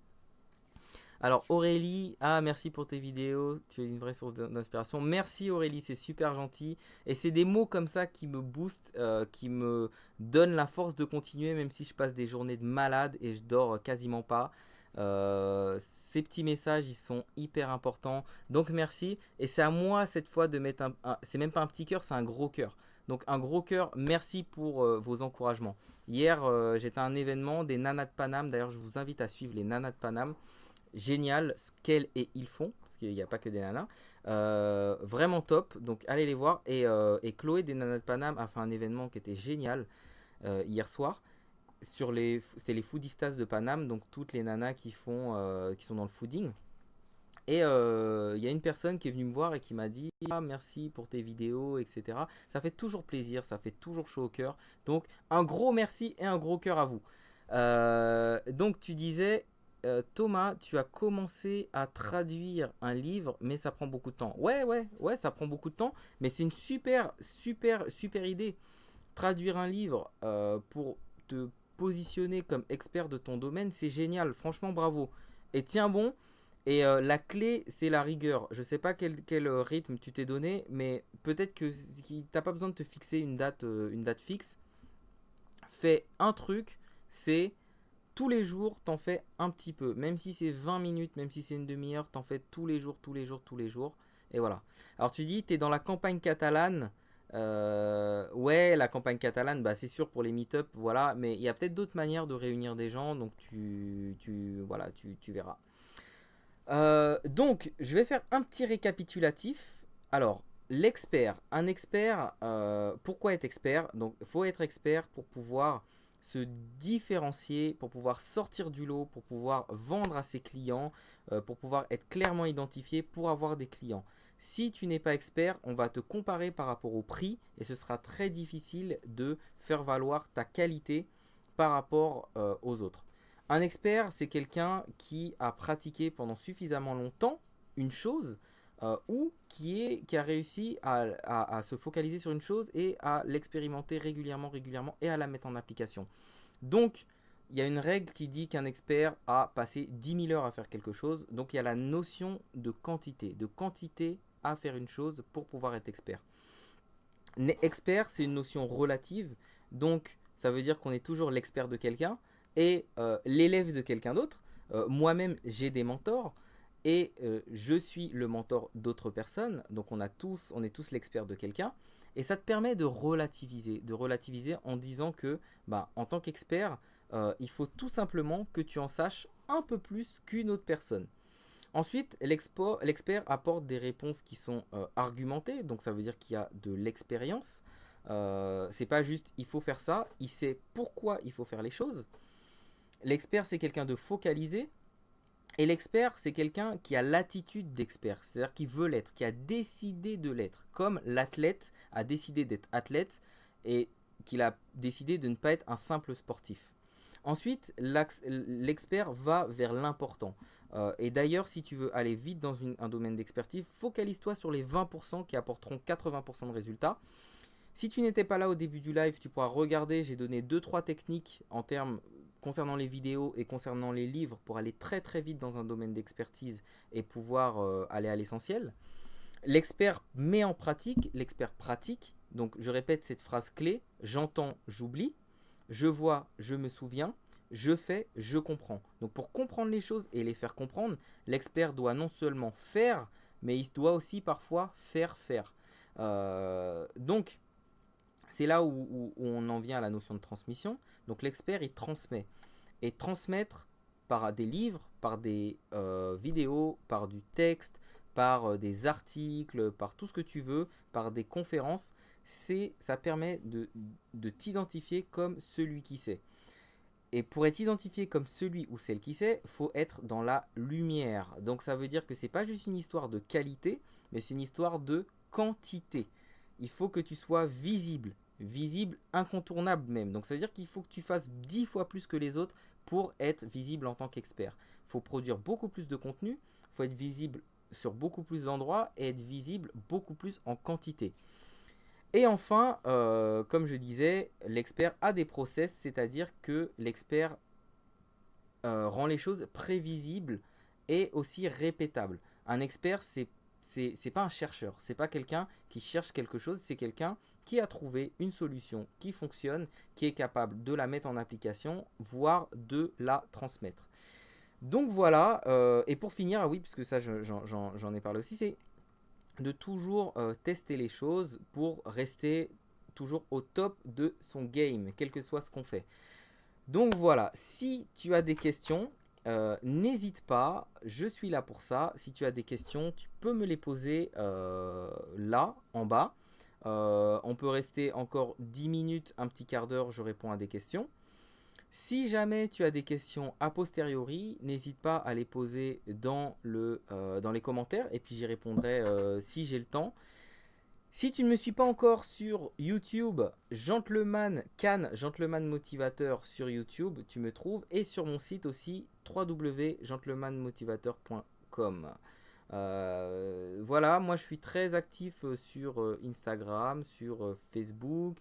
Alors Aurélie, merci pour tes vidéos, tu es une vraie source d'inspiration. Merci Aurélie, c'est super gentil. Et c'est des mots comme ça qui me boostent, qui me donnent la force de continuer, même si je passe des journées de malade et je dors quasiment pas. Ces petits messages, ils sont hyper importants. Donc merci. Et c'est à moi cette fois de mettre c'est même pas un petit cœur, c'est un gros cœur. Donc un gros cœur, merci pour vos encouragements. Hier, j'étais à un événement des Nanas de Paname. D'ailleurs, je vous invite à suivre les Nanas de Paname. Génial ce qu'elles et ils font, parce qu'il n'y a pas que des nanas. Vraiment top, donc allez les voir. Et Chloé des Nanas de Paname a fait un événement qui était génial hier soir. C'était les foodistas de Paname, donc toutes les nanas qui sont dans le fooding. Et il y a une personne qui est venue me voir et qui m'a dit merci pour tes vidéos, etc. Ça fait toujours plaisir, ça fait toujours chaud au cœur. Donc un gros merci et un gros cœur à vous. Donc tu disais Thomas, tu as commencé à traduire un livre, mais ça prend beaucoup de temps. Ouais, ça prend beaucoup de temps, mais c'est une super idée. Traduire un livre pour te positionner comme expert de ton domaine, c'est génial. Franchement, bravo. Et tiens bon. Et la clé, c'est la rigueur. Je sais pas quel rythme tu t'es donné, mais peut-être que t'as pas besoin de te fixer une date fixe. Fais un truc, c'est tous les jours, t'en fais un petit peu. Même si c'est 20 minutes, même si c'est une demi-heure, t'en fais tous les jours, tous les jours, tous les jours. Et voilà. Alors tu dis, t'es dans la campagne catalane. Ouais, la campagne catalane, bah, c'est sûr pour les meet-up, voilà. Mais il y a peut-être d'autres manières de réunir des gens, donc voilà, tu verras. Donc, je vais faire un petit récapitulatif. Alors, un expert, pourquoi être expert? Donc, il faut être expert pour pouvoir se différencier, pour pouvoir sortir du lot, pour pouvoir vendre à ses clients, pour pouvoir être clairement identifié pour avoir des clients. Si tu n'es pas expert, on va te comparer par rapport au prix et ce sera très difficile de faire valoir ta qualité par rapport aux autres. Un expert, c'est quelqu'un qui a pratiqué pendant suffisamment longtemps une chose ou qui a réussi à se focaliser sur une chose et à l'expérimenter régulièrement, régulièrement et à la mettre en application. Donc, il y a une règle qui dit qu'un expert a passé 10 000 heures à faire quelque chose. Donc, il y a la notion de quantité à faire une chose pour pouvoir être expert. Expert, c'est une notion relative. Donc, ça veut dire qu'on est toujours l'expert de quelqu'un et l'élève de quelqu'un d'autre. Moi-même, j'ai des mentors et je suis le mentor d'autres personnes. Donc, on est tous l'expert de quelqu'un. Et ça te permet de relativiser en disant que, bah, en tant qu'expert, il faut tout simplement que tu en saches un peu plus qu'une autre personne. Ensuite, l'expert apporte des réponses qui sont argumentées, donc ça veut dire qu'il y a de l'expérience. C'est pas juste il faut faire ça, il sait pourquoi il faut faire les choses. L'expert, c'est quelqu'un de focalisé. Et l'expert, c'est quelqu'un qui a l'attitude d'expert, c'est-à-dire qui veut l'être, qui a décidé de l'être, comme l'athlète a décidé d'être athlète et qu'il a décidé de ne pas être un simple sportif. Ensuite, l'expert va vers l'important. Et d'ailleurs, si tu veux aller vite dans un domaine d'expertise, focalise-toi sur les 20% qui apporteront 80% de résultats. Si tu n'étais pas là au début du live, tu pourras regarder, j'ai donné 2-3 techniques en termes concernant les vidéos et concernant les livres pour aller très très vite dans un domaine d'expertise et pouvoir aller à l'essentiel. L'expert met en pratique, l'expert pratique. Donc je répète cette phrase clé, j'entends, j'oublie, je vois, je me souviens, je fais, je comprends. Donc pour comprendre les choses et les faire comprendre, l'expert doit non seulement faire, mais il doit aussi parfois faire faire. Donc c'est là où on en vient à la notion de transmission. Donc l'expert, il transmet. Et transmettre par des livres, par des vidéos, par du texte, par des articles, par tout ce que tu veux, par des conférences, ça permet de t'identifier comme celui qui sait. Et pour être identifié comme celui ou celle qui sait, il faut être dans la lumière. Donc ça veut dire que c'est pas juste une histoire de qualité, mais c'est une histoire de quantité. Il faut que tu sois visible, incontournable même. Donc ça veut dire qu'il faut que tu fasses 10 fois plus que les autres pour être visible en tant qu'expert. Il faut produire beaucoup plus de contenu, il faut être visible sur beaucoup plus d'endroits et être visible beaucoup plus en quantité. Et enfin, comme je disais, l'expert a des process, c'est-à-dire que l'expert rend les choses prévisibles et aussi répétables. Un expert, c'est pas un chercheur, c'est pas quelqu'un qui cherche quelque chose, c'est quelqu'un qui a trouvé une solution qui fonctionne, qui est capable de la mettre en application, voire de la transmettre. Donc voilà, et pour finir, ah oui, puisque ça j'en ai parlé aussi, c'est de toujours tester les choses pour rester toujours au top de son game, quel que soit ce qu'on fait. Donc voilà, si tu as des questions, n'hésite pas, je suis là pour ça. Si tu as des questions, tu peux me les poser là, en bas. On peut rester encore 10 minutes, un petit quart d'heure, je réponds à des questions. Si jamais tu as des questions a posteriori, n'hésite pas à les poser dans les commentaires et puis j'y répondrai si j'ai le temps. Si tu ne me suis pas encore sur YouTube, Gentleman Motivateur sur YouTube, tu me trouves et sur mon site aussi www.gentlemanmotivateur.com. Voilà, moi je suis très actif sur Instagram, sur Facebook.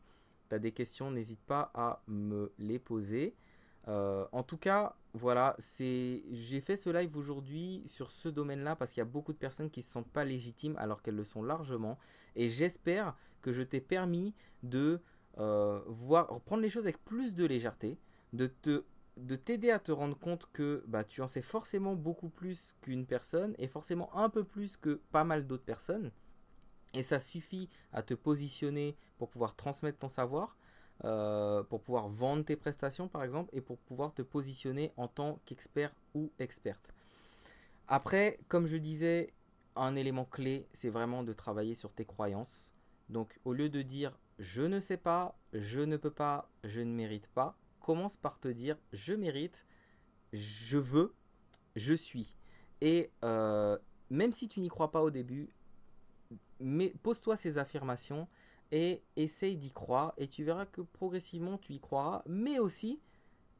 Tu as des questions, n'hésite pas à me les poser. En tout cas, voilà, j'ai fait ce live aujourd'hui sur ce domaine-là parce qu'il y a beaucoup de personnes qui ne se sentent pas légitimes alors qu'elles le sont largement. Et j'espère que je t'ai permis de prendre les choses avec plus de légèreté, de t'aider à te rendre compte que bah, tu en sais forcément beaucoup plus qu'une personne et forcément un peu plus que pas mal d'autres personnes. Et ça suffit à te positionner pour pouvoir transmettre ton savoir, pour pouvoir vendre tes prestations par exemple, et pour pouvoir te positionner en tant qu'expert ou experte. Après, comme je disais, un élément clé, c'est vraiment de travailler sur tes croyances. Donc au lieu de dire je ne sais pas, je ne peux pas, je ne mérite pas, commence par te dire je mérite, je veux, je suis. Et même si tu n'y crois pas au début, mais pose-toi ces affirmations et essaye d'y croire et tu verras que progressivement tu y croiras, mais aussi,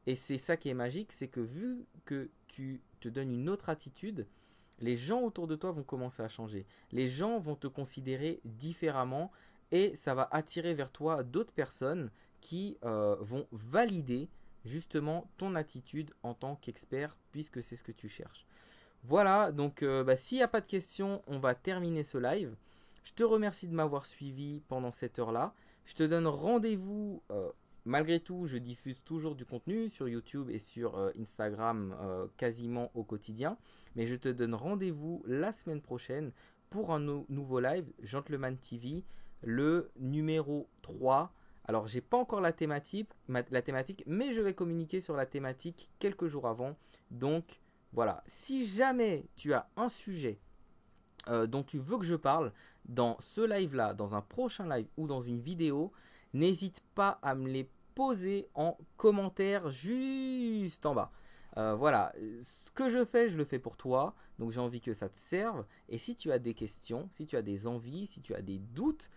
et c'est ça qui est magique, c'est que vu que tu te donnes une autre attitude, les gens autour de toi vont commencer à changer. Les gens vont te considérer différemment et ça va attirer vers toi d'autres personnes qui vont valider justement ton attitude en tant qu'expert puisque c'est ce que tu cherches. Voilà, donc s'il n'y a pas de questions, on va terminer ce live. Je te remercie de m'avoir suivi pendant cette heure-là. Je te donne rendez-vous. Malgré tout, je diffuse toujours du contenu sur YouTube et sur Instagram quasiment au quotidien. Mais je te donne rendez-vous la semaine prochaine pour un nouveau live, Gentleman TV, le numéro 3. Alors, j'ai pas encore la thématique, mais je vais communiquer sur la thématique quelques jours avant. Donc, voilà. Si jamais tu as un sujet dont tu veux que je parle dans ce live-là, dans un prochain live ou dans une vidéo, n'hésite pas à me les poser en commentaire juste en bas. Voilà, ce que je le fais pour toi, donc j'ai envie que ça te serve. Et si tu as des questions, si tu as des envies, si tu as des doutes,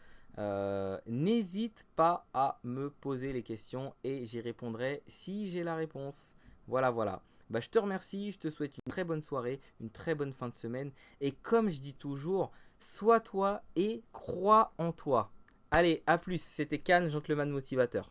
n'hésite pas à me poser les questions et j'y répondrai si j'ai la réponse. Voilà, voilà. Bah, je te remercie, je te souhaite une très bonne soirée, une très bonne fin de semaine. Et comme je dis toujours, sois toi et crois en toi. Allez, à plus, c'était Can, Gentleman Motivateur.